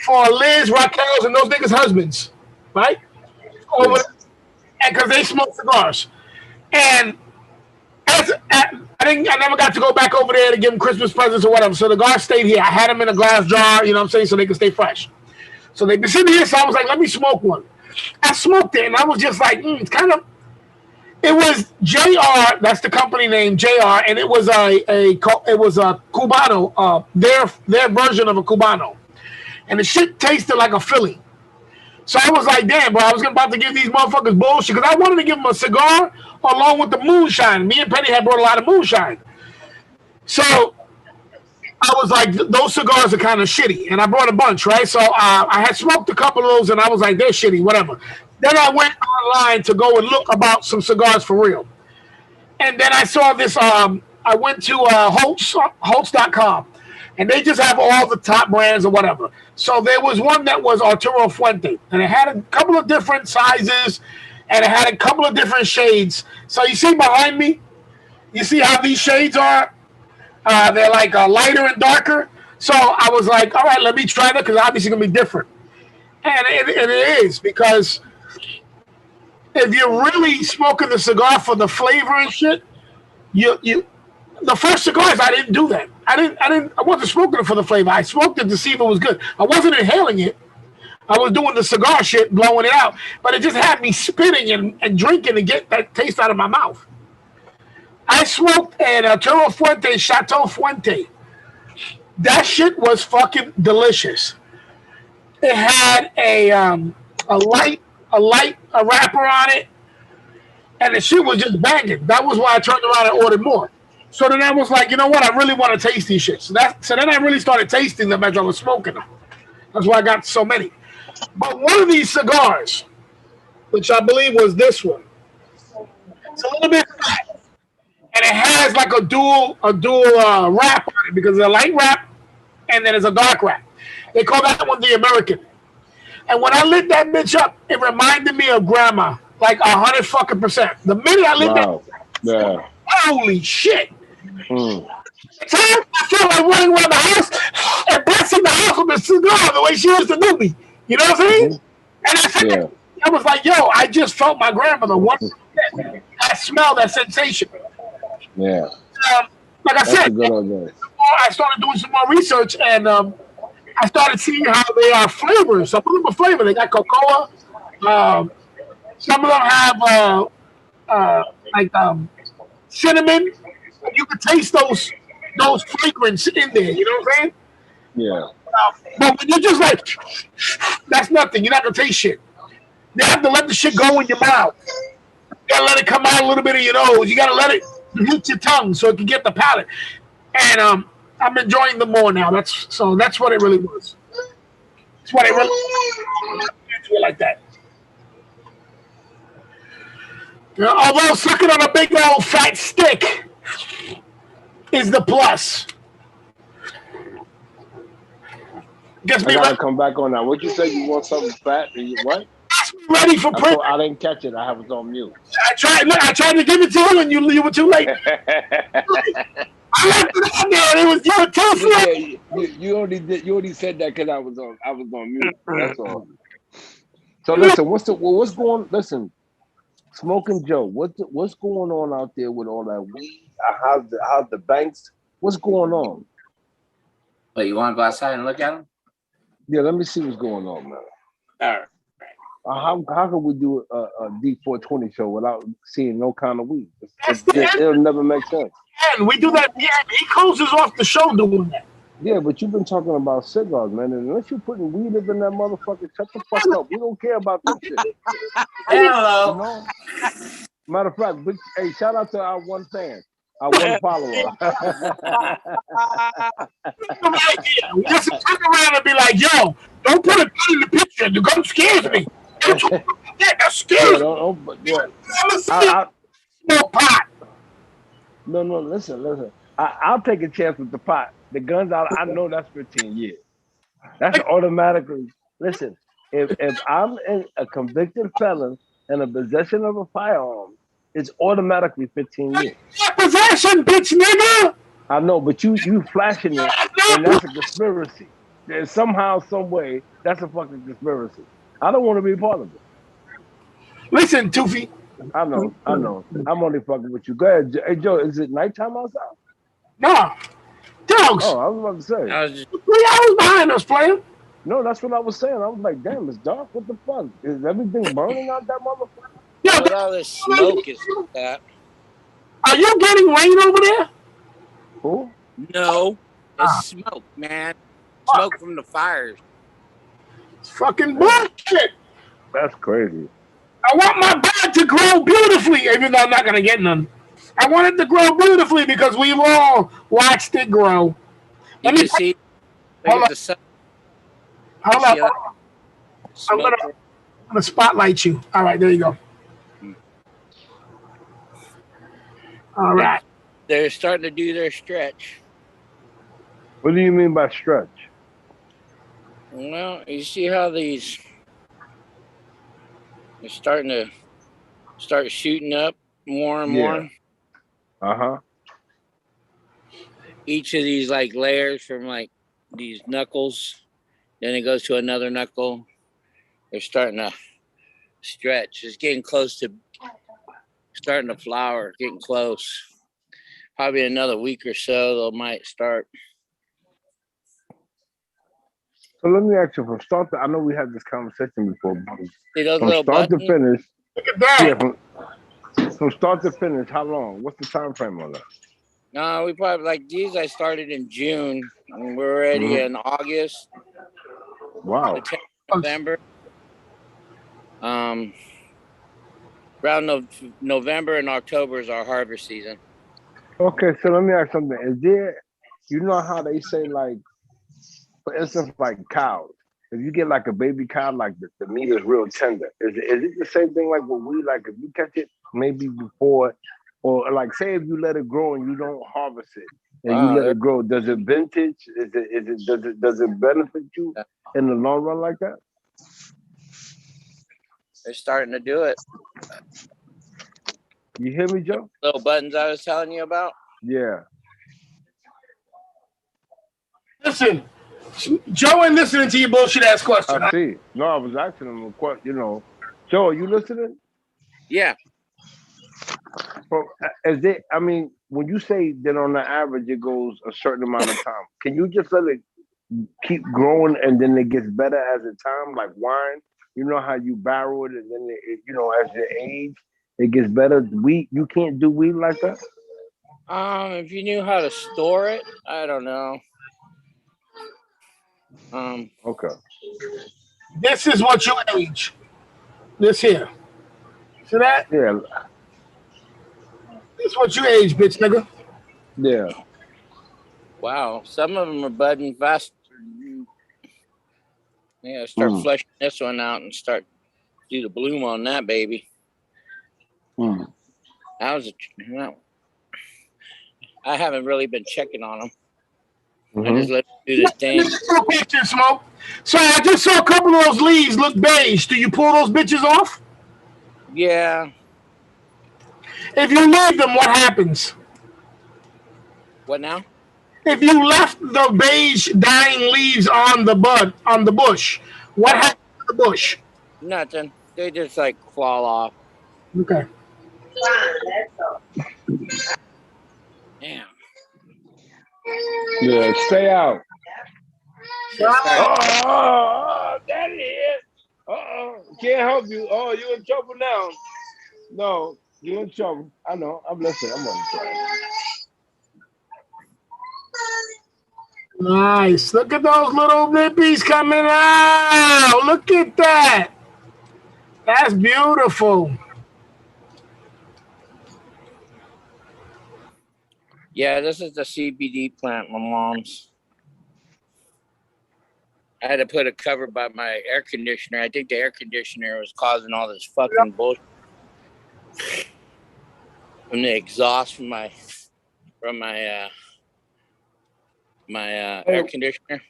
for Liz, Raquel's, and those niggas' husbands, right? Over, and because they smoke cigars, and I never got to go back over there to give them Christmas presents or whatever. So the cigars stayed here. I had them in a glass jar, you know what I'm saying, so they could stay fresh. So they've been sitting here, so I was like, let me smoke one. I smoked it, and I was just like, it's kind of. It was JR. That's the company name, JR, and it was a Cubano, their version of a Cubano, and the shit tasted like a Philly. So I was like, damn, bro, I was about to give these motherfuckers bullshit because I wanted to give them a cigar along with the moonshine. Me and Penny had brought a lot of moonshine, so I was like, those cigars are kind of shitty, and I brought a bunch, right? So I had smoked a couple of those, and I was like, they're shitty, whatever. Then I went online to go and look about some cigars for real, and then I saw this. I went to Holtz.com, and they just have all the top brands or whatever. So there was one that was Arturo Fuente, and it had a couple of different sizes, and it had a couple of different shades. So you see behind me, you see how these shades are? They're like lighter and darker. So I was like, all right, let me try that because obviously it's going to be different. And it is because if you're really smoking the cigar for the flavor and shit, the first cigars, I didn't do that. I wasn't smoking it for the flavor. I smoked it to see if it was good. I wasn't inhaling it. I was doing the cigar shit, blowing it out. But it just had me spitting and drinking to get that taste out of my mouth. I smoked an Arturo Fuente, Chateau Fuente. That shit was fucking delicious. It had a light wrapper on it, and the shit was just banging. That was why I turned around and ordered more. So then I was like, you know what? I really want to taste these shits. So then I really started tasting them as I was smoking them. That's why I got so many. But one of these cigars, which I believe was this one, it's a little bit fat. And it has like a dual wrap on it because there's a light wrap and then there's a dark wrap. They call that one the American. And when I lit that bitch up, it reminded me of grandma, like 100%. The minute I lit that, holy shit! I feel like running around the house and blessing the house with a cigar the way she used to do me. You know what I'm saying? And I was like, yo, I just felt my grandmother. I smell that sensation. Yeah. Like I said, I started doing some more research, and I started seeing how they are flavors. Some of them are flavor. They got cocoa. Some of them have cinnamon. You can taste those fragrance in there. You know what I'm saying? Yeah. But when you're just like, that's nothing. You're not gonna taste shit. You have to let the shit go in your mouth. You gotta let it come out a little bit of your nose. You gotta let it hit your tongue so it can get the palate. And I'm enjoying them more now. That's what it really was. That's what it really was like that. Although sucking on a big old fat stick is the plus. Gets me I gotta come back on that. What you say? You want something fat? What? Ready for print. I didn't catch it. I was on mute. I tried to give it to you, and you were too late. I left it out there. It was your tough. You already said that because I was on mute. That's all. So listen, listen, Smoking Joe, what's going on out there with all that weed? How's the banks? What's going on? Wait, you want to go outside and look at them? Yeah, let me see what's going on, man. All right. How can we do a D420 show without seeing no kind of weed? It'll never make sense. And we do that. Yeah, he closes off the show doing that. Yeah, but you've been talking about cigars, man. And unless you're putting weed up in that motherfucker, shut the fuck up. We don't care about that shit. Hello. You know? Matter of fact, hey, shout out to our one fan, our one follower. Just turn around and be like, yo, don't put a gun in the picture. The gun scares me. That scares me. No pot. No, listen. I'll take a chance with the pot. The guns, I know that's 15 years. That's automatically. Listen, if I'm a convicted felon and a possession of a firearm, it's automatically 15 years. Possession, bitch, nigga. I know, but you flashing it, and that's a conspiracy. somehow, some way, that's a fucking conspiracy. I don't want to be a part of it. Listen, Toofy. I know. I'm only fucking with you. Go ahead. Hey, Joe, is it nighttime outside? No. Dogs. Oh, I was about to say. I was just 3 hours behind us, player. No, that's what I was saying. I was like, damn, it's dark. What the fuck? Is everything burning out that motherfucker? Yo, with all this smoke is that. are you getting rain over there? Who? No, it's smoke, man. Smoke from the fires. It's fucking bullshit. That's crazy. I want my bird to grow beautifully, even though I'm not gonna get none. I want it to grow beautifully because we've all watched it grow. You Let me can see. Look hold at up. the sun. Hold See up. that I'm smoke. gonna spotlight you. All right, there you go. All right. They're starting to do their stretch. What do you mean by stretch? Well, you see how they're starting to start shooting up more and more. Uh-huh. Each of these like layers from like these knuckles, then it goes to another knuckle. They're starting to stretch. It's getting close to starting to flower, getting close. Probably another week or so, they might start. So let me ask you from start to, I know we had this conversation before, but See those from little start to buttons? finish, Look at that. from start to finish, how long? What's the time frame on that? No, we probably like these. I started in June, and we're already in August. Wow. The 10th of November. Around November and October is our harvest season. Okay, so let me ask something. Is there, you know how they say, like, for instance, like cows, if you get like a baby cow, like the meat is real tender. Is it the same thing like with weed? Like if you catch it maybe before, or like say if you let it grow and you don't harvest it and you let it grow, does it vintage? Does it benefit you in the long run like that? They're starting to do it. You hear me, Joe? Little buttons I was telling you about. Yeah. Listen, Joe ain't listening to your bullshit ass question. I see. No, I was asking him a question. You know, Joe, are you listening? Yeah. Well, is it? I mean, when you say that on the average it goes a certain amount of time, can you just let it keep growing and then it gets better as a time, like wine? You know how you barrel it and then you know, as you age, it gets better. Wheat, you can't do wheat like that. If you knew how to store it, I don't know. Okay. This is what you age. This here. See that? Yeah. This is what you age, bitch nigga. Yeah. Wow. Some of them are budding faster. Yeah, start fleshing this one out and start do the bloom on that baby. That was I haven't really been checking on them. I just let them do the thing. Picture, Smoke. So I just saw a couple of those leaves look beige. Do you pull those bitches off? Yeah. If you leave them, what happens? What now? If you left the beige dying leaves on the bush, what happens to the bush? Nothing. They just like fall off. Okay. Damn. Yeah. Stay out. That is. Can't help you. Oh, you in trouble now. No, you in trouble. I know. I'm listening. I'm on the track. Nice. Look at those little lippies coming out. Look at that. That's beautiful. Yeah, this is the CBD plant, my mom's. I had to put a cover by my air conditioner. I think the air conditioner was causing all this fucking bullshit. From the exhaust from my air conditioner.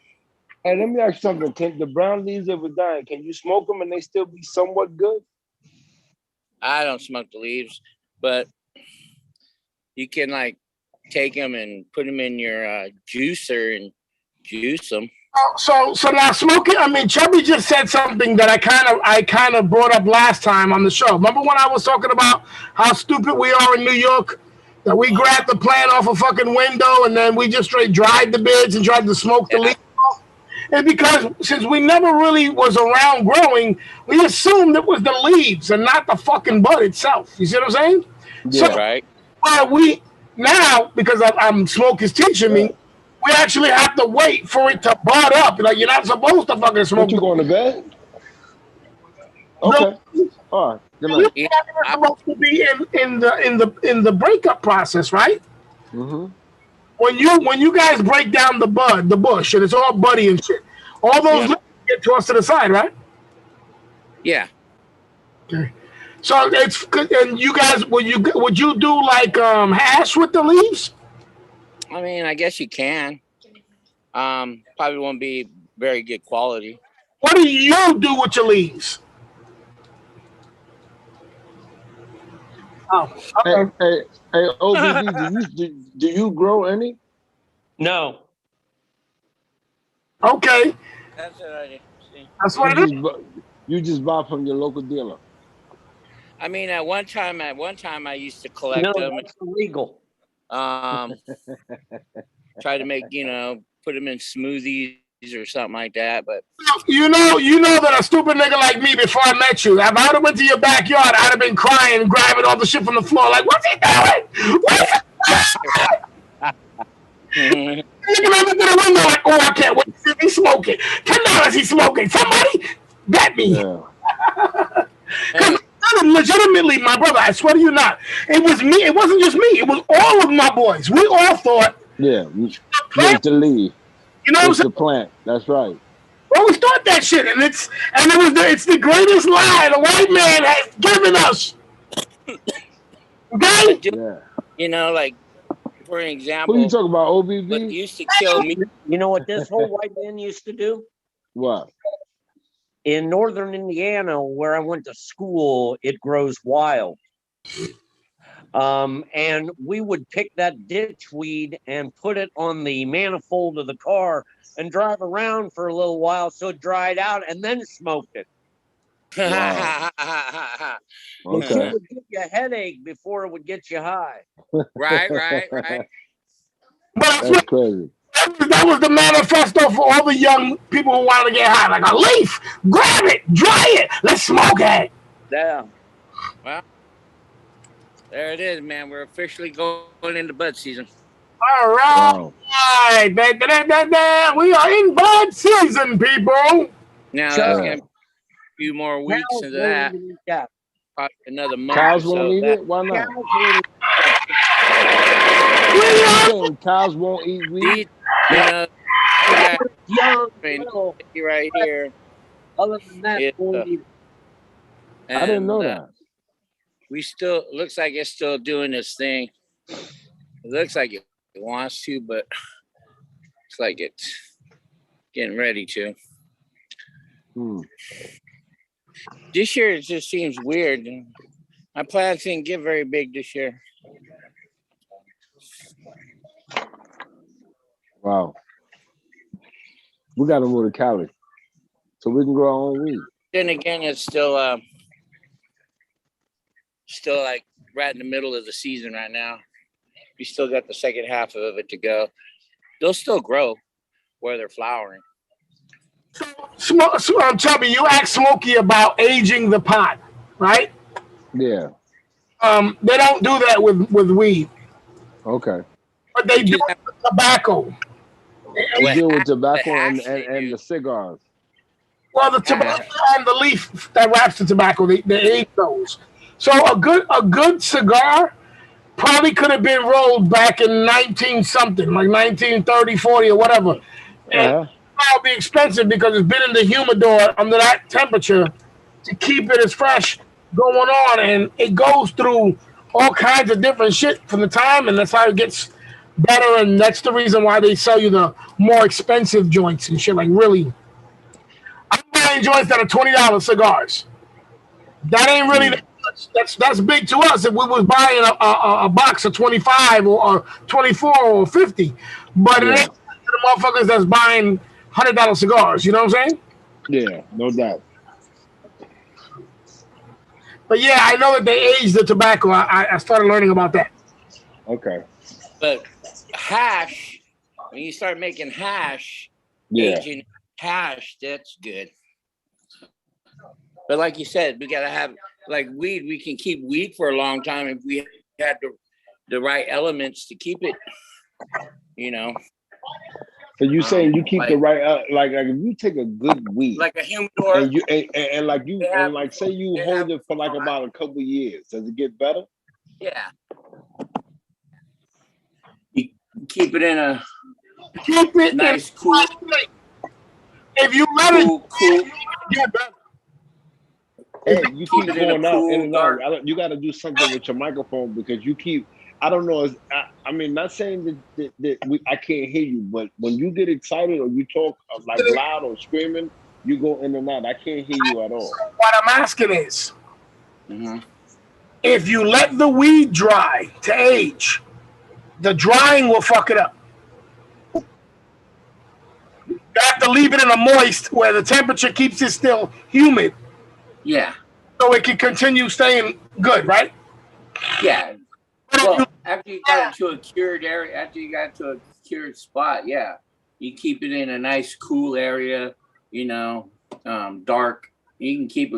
Hey, let me ask you something. Can the brown leaves ever die? Can you smoke them and they still be somewhat good? I don't smoke the leaves, but you can like take them and put them in your juicer and juice them. So now smoking. I mean, Chubby just said something that I kind of brought up last time on the show. Remember when I was talking about how stupid we are in New York? That we grabbed the plant off a fucking window and then we just straight dried the bids and tried to smoke the Yeah. leaf off. And because since we never really was around growing, we assumed it was the leaves and not the fucking bud itself. You see what I'm saying? So Yeah. Right. we now because I'm smoke is teaching me, we actually have to wait for it to bud up. Like you're not supposed to fucking What smoke you going to bed? the Okay. All right. Good you're night. Yeah. I, supposed to be in the breakup process, right? Mm-hmm. When you guys break down the bush, and it's all buddy and shit, all those yeah. leaves get tossed to the side, right? Yeah. Okay. So it's good. And you guys, would you do like hash with the leaves? I mean, I guess you can. Probably won't be very good quality. What do you do with your leaves? Oh, Hey, okay. hey, OBD, do you grow any? No. Okay, That's what I see. that's You what it is. you just buy from your local dealer. I mean, at one time, I used to No, collect them. that's illegal. Um, try to make put them in smoothies or something like that. But You know that a stupid nigga like me before I met you, if I would have went to your backyard, I'd have been crying, grabbing all the shit from the floor, like, what's he doing? What's yeah, looking over to the window like, oh, I can't wait to see me smoking. $10 he's smoking. Somebody bet me. Yeah. Because legitimately, my brother, I swear to you not, it was me. It wasn't just me. It was all of my boys. We all thought, Yeah. plant, It's the leaf. you know what I'm It's saying? the plant. That's right. We always thought that shit, and it's the greatest lie the white man has given us. but Okay? Yeah. like for an Who you example, talking about? what OBV? used to kill me. You know what this whole white man used to do? What? In northern Indiana, where I went to school, it grows wild. And we would pick that ditchweed and put it on the manifold of the car and drive around for a little while so it dried out and then smoked it. Wow. The shit Okay. would give you a headache before it would get you high. Right. But I swear, That's crazy. that was the manifesto for all the young people who wanted to get high. Like a leaf, grab it, dry it, let's smoke it. Yeah. Well, there it is, man. We're officially going into bud season. All right. Wow. We are in bud season, people. Now Shut that's up. Yeah. gonna be a few more weeks Cows into won't that. even eat that. Probably another month or Cows won't so. eat That it? Why not? Cows won't eat We You are saying cows won't eat weed? these, you know, you guys that. Young, little, little, right here other than that, is, won't eat it. I didn't and know that. we still looks like it's still doing this thing. It looks like it wants to, but it's like it's getting ready to. Hmm. This year it just seems weird. My plants didn't get very big this year. Wow. We got to move to Cali so we can grow our own weed. Then again, it's still like right in the middle of the season right now. We still got the second half of it to go. They'll still grow where they're flowering. Chubby, you asked Smokey about aging the pot, right? Yeah. They don't do that with weed, Okay. but they do do it that with tobacco. You with deal with hash, tobacco the and, hash and, they and do. the cigars. Well, the tobacco and the leaf that wraps the tobacco, they age those. So a good cigar probably could have been rolled back in 19 something, like 1930, 40 or whatever. And Uh-huh. it'll be expensive because it's been in the humidor under that temperature to keep it as fresh going on. And it goes through all kinds of different shit from the time, and that's how it gets better. And that's the reason why they sell you the more expensive joints and shit. Like, really, I'm buying joints that are $20 cigars. That ain't really Mm. that's big to us if we was buying a box of 25 or 24 or 50, but it ain't Yeah. to the motherfuckers that's buying $100 cigars. You know what I'm saying? Yeah, no doubt. But yeah, I know that they age the tobacco. I started learning about that. Okay. But hash, when you start making hash, Yeah. aging hash, that's good. But like you said, we gotta have like weed. We can keep weed for a long time if we had the right elements to keep it. You know, So you saying you keep like the right like if you take a good weed like a humidor. and you and like you They have- and like say you they hold have- it for like about a couple years, does it get better? Yeah, you keep it in a Keep it nice, cool, If you let it cool. get better. Hey, you keep it in a going out in cool, and dark. out. You got to do something with your microphone because you keep. I don't know. I mean, not saying that I can't hear you, but when you get excited or you talk like loud or screaming, you go in and out. I can't hear you at all. What I'm asking is, Mm-hmm. if you let the weed dry to age, the drying will fuck it up. You have to leave it in a moist where the temperature keeps it still humid, Yeah, so it can continue staying good, right? yeah. But if you, Well, after you got it to a cured area, after you got to a cured spot, yeah, you keep it in a nice, cool area. You know, dark. You can keep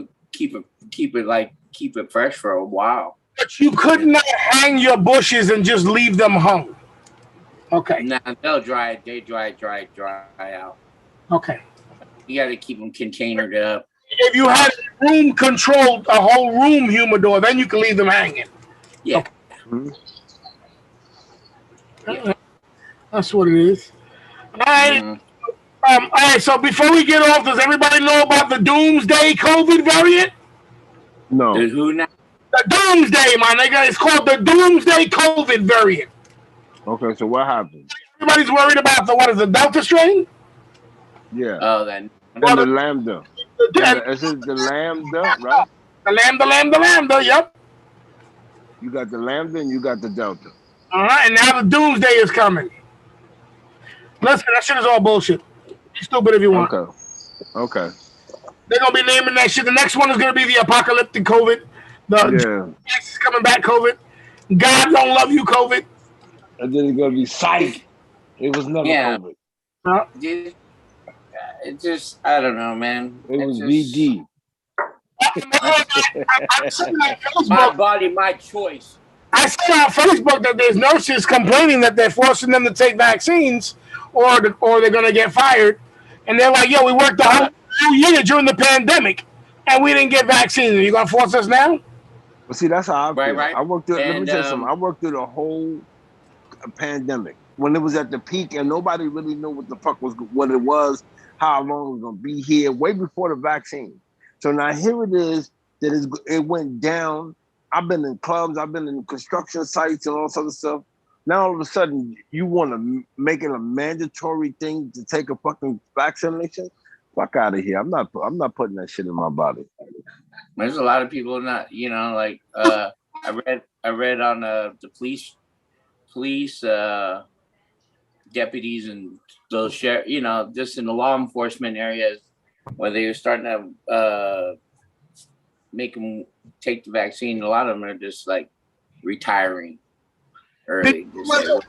it fresh for a while. but you could not hang your bushes and just leave them hung. Okay, Now they'll dry. They dry out. okay. You got to keep them containered up. If you had room controlled, a whole room humidor, then you can leave them hanging. Yeah. Okay. Mm-hmm. Yeah. That's what it is. All right. Mm-hmm. All right. So before we get off, does everybody know about the Doomsday COVID variant? No. Who now? The Doomsday, my nigga. It's called the Doomsday COVID variant. Okay. So what happened? Everybody's worried about the what is the Delta strain? Yeah. Oh, then. And Or the lambda. the, Is it the lambda, right? the lambda. Yep. You got the lambda and you got the delta. All right. And now the Doomsday is coming. Listen, that shit is all bullshit. Be stupid if you want. Okay. Okay. They're gonna be naming that shit. The next one is gonna be the apocalyptic COVID. The Yeah. is coming back COVID. God don't love you COVID. And then it's gonna be psych. It was never Yeah. COVID. It just, I don't know, man. It was Just, VD. I'm seeing on my Facebook. body, my choice. I see on Facebook that there's nurses complaining that they're forcing them to take vaccines, or they're gonna get fired. And they're like, "Yo, we worked the whole year during the pandemic, and we didn't get vaccines. Are you gonna force us now?" But see, that's how I feel. Right. I worked through. Let me And tell you something. I worked through the whole pandemic when it was at the peak, and nobody really knew what it was, how long it was gonna be here, way before the vaccine. So now here it is that it went down. I've been in clubs, I've been in construction sites and all sorts of stuff. Now all of a sudden you want to make it a mandatory thing to take a fucking vaccination? Fuck out of here! I'm not putting that shit in my body. there's a lot of people not, like I read on the police deputies and those just in the law enforcement areas where they were starting to make them take the vaccine. A lot of them are just like retiring early. What's going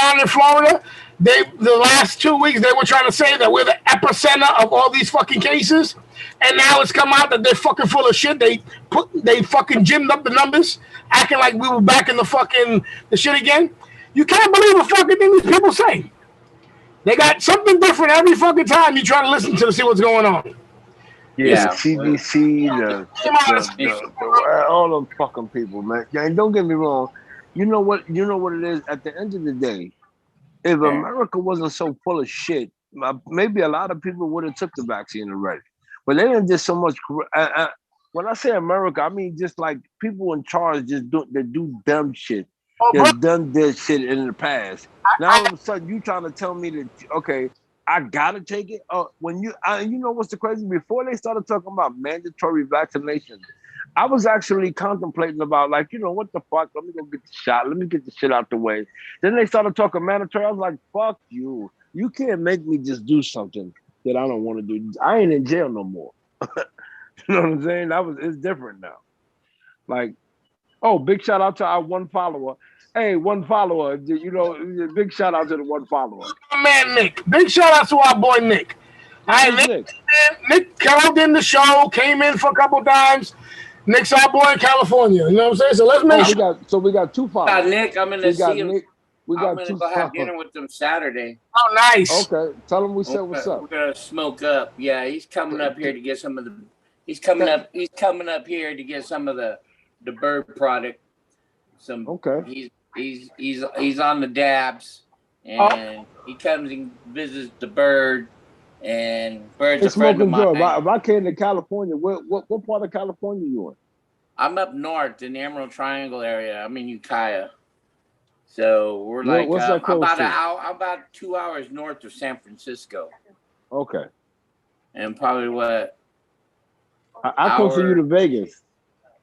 on in Florida? The last 2 weeks they were trying to say that we're the epicenter of all these fucking cases, and now it's come out that they're fucking full of shit. They fucking gymmed up the numbers, acting like we were back in the shit again. You can't believe the fucking thing these people say. They got something different every fucking time you try to listen to see what's going on. Yeah, the CDC, all them fucking people, man. And don't get me wrong. You know what it is? At the end of the day, if America wasn't so full of shit, maybe a lot of people would have took the vaccine already. But they didn't just so much. When I say America, I mean just like people in charge that do dumb shit. They've done this shit in the past. Now all of a sudden you trying to tell me that okay, I gotta take it. When you know what's the crazy? Before they started talking about mandatory vaccination, I was actually contemplating about like, what the fuck? Let me go get the shot. Let me get the shit out the way. Then they started talking mandatory. I was like, fuck you. You can't make me just do something that I don't want to do. I ain't in jail no more. You know what I'm saying? It's different now. Like, oh, big shout out to our one follower. Hey, one follower. You know, big shout out to the one follower. Man, Nick. Big shout out to our boy Nick. All right, Who's Nick? Nick called in the show, came in for a couple times. Nick's our boy in California. You know what I'm saying? So let's make sure. We got two followers. Nick, I'm gonna see him. Nick. We I'm got gonna two go have followers. dinner with them Saturday. Oh, nice. Okay, tell him we said what's up. We're gonna smoke up. Yeah, he's coming up here to get some of the. He's coming up here to get some of the bird product. Some. Okay. He's on the dabs, and he comes and visits the bird. And bird's a friend of mine. If I came to California, what part of California you in? I'm up north in the Emerald Triangle area. I'm in Ukiah. So we're like what's that close to? About 2 hours north of San Francisco. Okay. And probably what? I come for you to Vegas.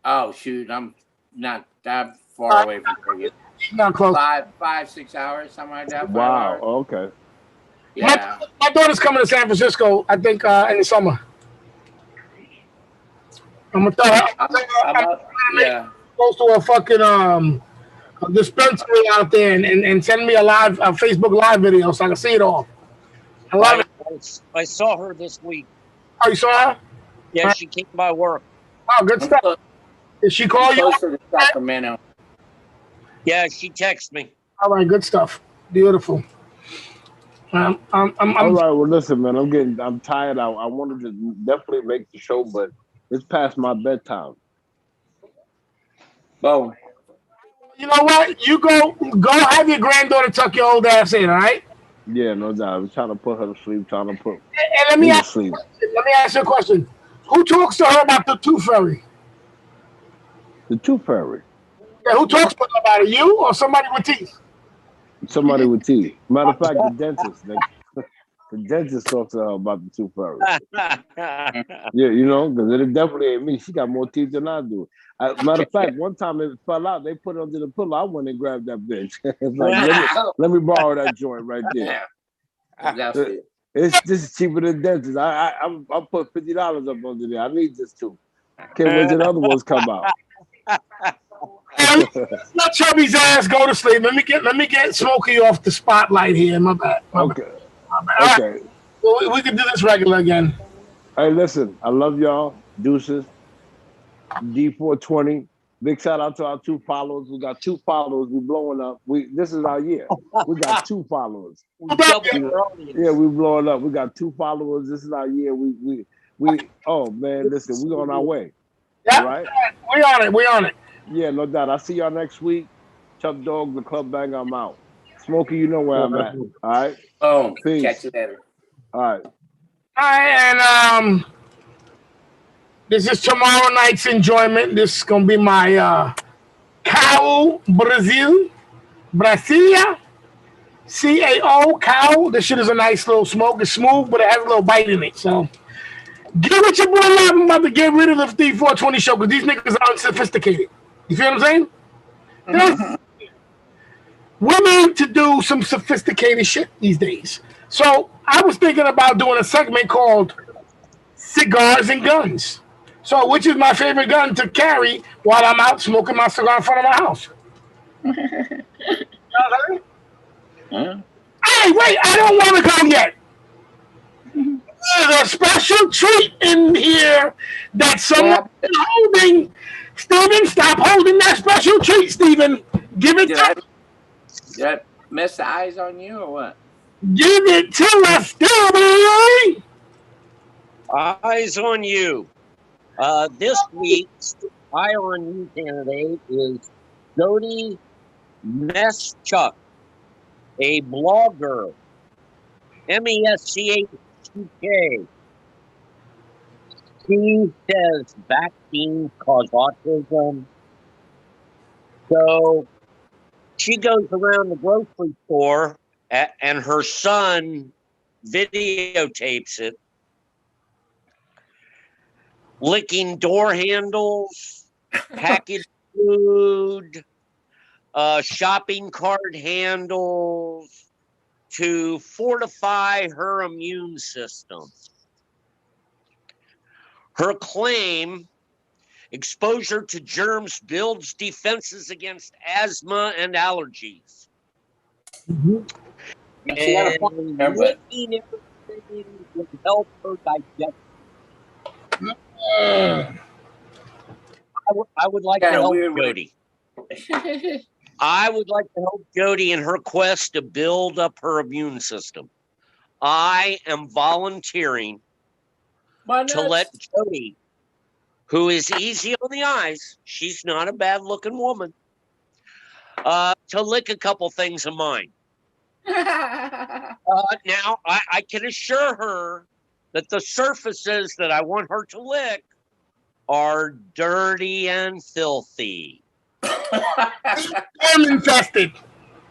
Oh shoot, I'm not that far away from Vegas. Not close. 5-6 hours, something like that. Wow. Okay. Yeah. My daughter's coming to San Francisco, I think, in the summer. I'm gonna throw her. Close to a fucking dispensary out there and send me a Facebook Live video so I can see it all. I love it. I saw her this week. Oh, you saw her? Yeah, she came by work. Wow, good stuff. Did she call you? Closer to Sacramento. Yeah, she texted me. All right, good stuff. Beautiful. All right, well, listen, man, I'm tired. I wanted to definitely make the show, but it's past my bedtime. Boom. You know what? You go have your granddaughter tuck your old ass in, all right? Yeah, no doubt. I'm trying to put her to sleep, And let me ask you a question. Who talks to her about the tooth fairy? The tooth fairy. Yeah, who talks to her about it? You or somebody with teeth? Somebody with teeth. Matter of fact, the dentist. The dentist talks to her about the tooth fairy. Yeah, you know, because it definitely ain't me. She got more teeth than I do. Matter of fact, one time it fell out. They put it under the pillow. I went and grabbed that bitch. It's like, let me borrow that joint right there. It's just cheaper than dentist. I put $50 up under there. I need this too. Can't wait till the other ones come out. Let Chubby's ass go to sleep. Let me get Smokey off the spotlight here. My bad. Okay. Okay. Well, we can do this regular again. Hey, listen, I love y'all. Deuces. D420. Big shout out to our 2 followers. We got 2 followers. We blowing up. This is our year. We got 2 followers. Yeah, we blowing up. We got 2 followers. This is our year. We oh man, listen, we on our way. Yeah, right? We on it. Yeah, no doubt. I'll see y'all next week. Chuck Dog, the Club Bang, I'm out. Smokey, you know where I'm at. All right? Oh, peace. Catch you later. All right. All right, and this is tomorrow night's enjoyment. This is gonna be my Cao Brasilia, CAO Cao. This shit is a nice little smoke. It's smooth, but it has a little bite in it. So get with your boy live. I'm about to get rid of the D420 show because these niggas are unsophisticated. You feel what I'm saying? You know, women to do some sophisticated shit these days. So I was thinking about doing a segment called Cigars and Guns. So which is my favorite gun to carry while I'm out smoking my cigar in front of my house? Hey, wait, I don't want to go yet. There's a special treat in here that someone is holding. Steven, stop holding that special treat, Steven. Give it to me. Did I mess the eyes on you or what? Give it to us, Steven. Eyes on you. This week's Eye on You candidate is Jody Meschuk, a blogger. MESCHUK. She says vaccines cause autism. So she goes around the grocery store and her son videotapes it, licking door handles, packaged food, shopping cart handles, to fortify her immune system. Her claim, exposure to germs builds defenses against asthma and allergies. She got a point there, but Licking everything would help her digest. I would like to help Jody. I would like to help Jody in her quest to build up her immune system. I am volunteering to let Jody, who is easy on the eyes, she's not a bad-looking woman, to lick a couple things of mine. Now, I can assure her that the surfaces that I want her to lick are dirty and filthy. I'm infested.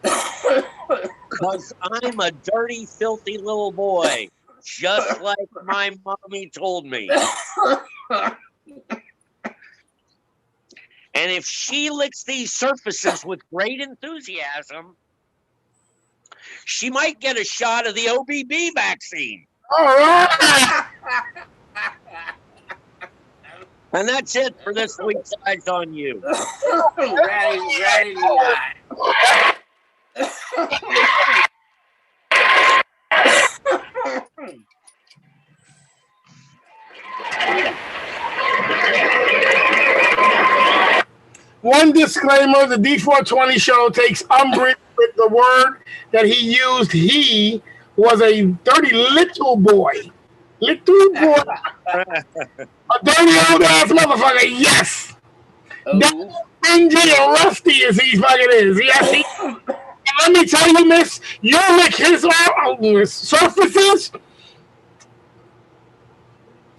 Because I'm a dirty, filthy little boy, just like my mommy told me. And if she licks these surfaces with great enthusiasm, she might get a shot of the OBB vaccine. All right. And that's it for this week's Eyes on You. Ratty in the eye. One disclaimer, the D420 show takes umbrage with the word that he used. He was a dirty little boy. Little boy. A dirty old ass motherfucker, yes. That's dingy and rusty as he fucking is. Yes, he. And let me tell you, miss, you lick his surfaces.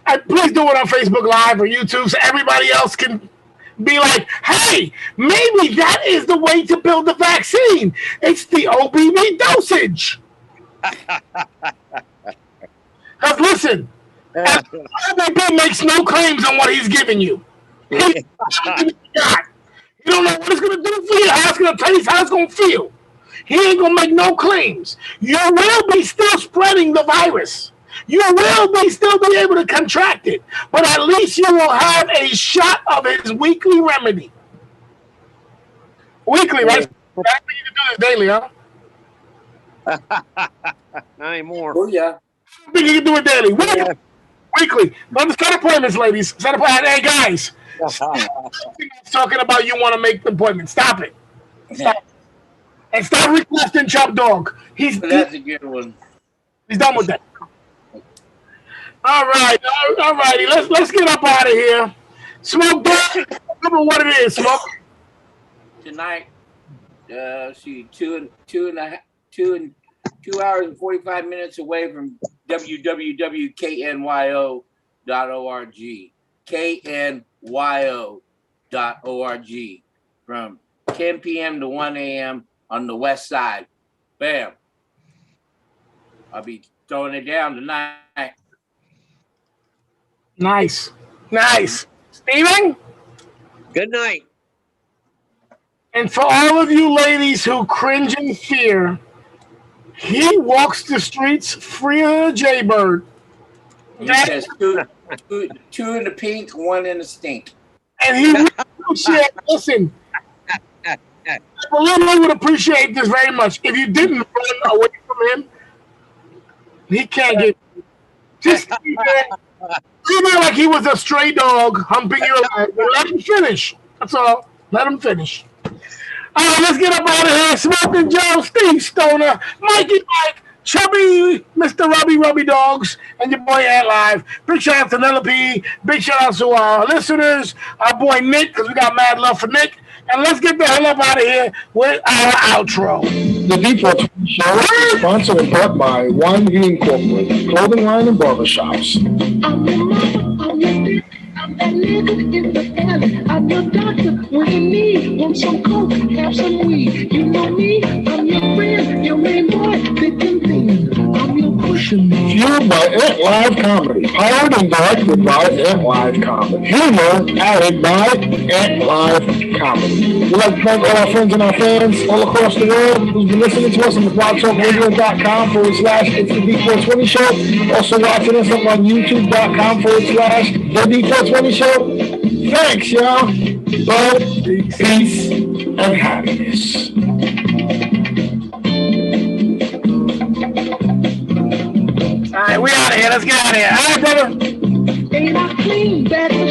And please do it on Facebook Live or YouTube so everybody else can be like, hey, maybe that is the way to build the vaccine. It's the OBV dosage. Because listen, OBV makes no claims on what he's giving you. You don't know what it's going to do for you, how it's going to taste, how it's going to feel. He ain't going to make no claims. You will be still spreading the virus. You will be still be able to contract it, but at least you will have a shot of his weekly remedy. Weekly, right? You can do this daily, huh? Not anymore. Oh, yeah. I think you can do it daily. Weekly. But set appointments, ladies. Set appointments. Hey, guys. Talking about you want to make the appointment. Stop it. Stop it. And stop requesting Chop Dog. That's a good one. He's done with that. All righty. Let's get up out of here. Smoke Dog, remember what it is, Smoke. Tonight, 2 hours and 45 minutes away from www.knyo.org. knyo.org from 10 p.m. to 1 a.m. on the west side. Bam. I'll be throwing it down tonight. Nice. Steven? Good night. And for all of you ladies who cringe in fear, he walks the streets free of a jaybird. He says two in the pink, one in the stink. And he would appreciate, listen, I really would appreciate this very much. If you didn't run away from him, he can't get you. Just leave it like he was a stray dog humping your leg. Let him finish. That's all. Let him finish. All right, let's get up out of here. Smoking Joe, Steve Stoner, Mikey Mike, Chubby, Mr. Rubby Dogs, and your boy Ant Live. Big shout out to Penelope. Big shout out to our listeners, our boy Nick, because we got mad love for Nick. And let's get the hell up out of here with our outro. The D420 Show is sponsored and brought by Wine Heating Incorporated, clothing line and barbershops. I'm your mama, I'm your dick, I'm that nigga in the alley. I'm your doctor when you need. Want some coke, have some weed. You know me, I'm your friend, your main boy, big and thin. I'm your pusher man. Fueled by Ant Live Comedy. Hired and directed by Ant Live Comedy. Humor added by Ant Live Comedy. We'd like to thank all our friends and our fans all across the world who's been listening to us on the blogtalkradio.com/It's the D420 Show. Also watching us up on YouTube.com/The D420 Show. Thanks, y'all. Love, peace, and happiness. All right, we out of here. Let's get out of here. All right, brother. Ain't I clean, bad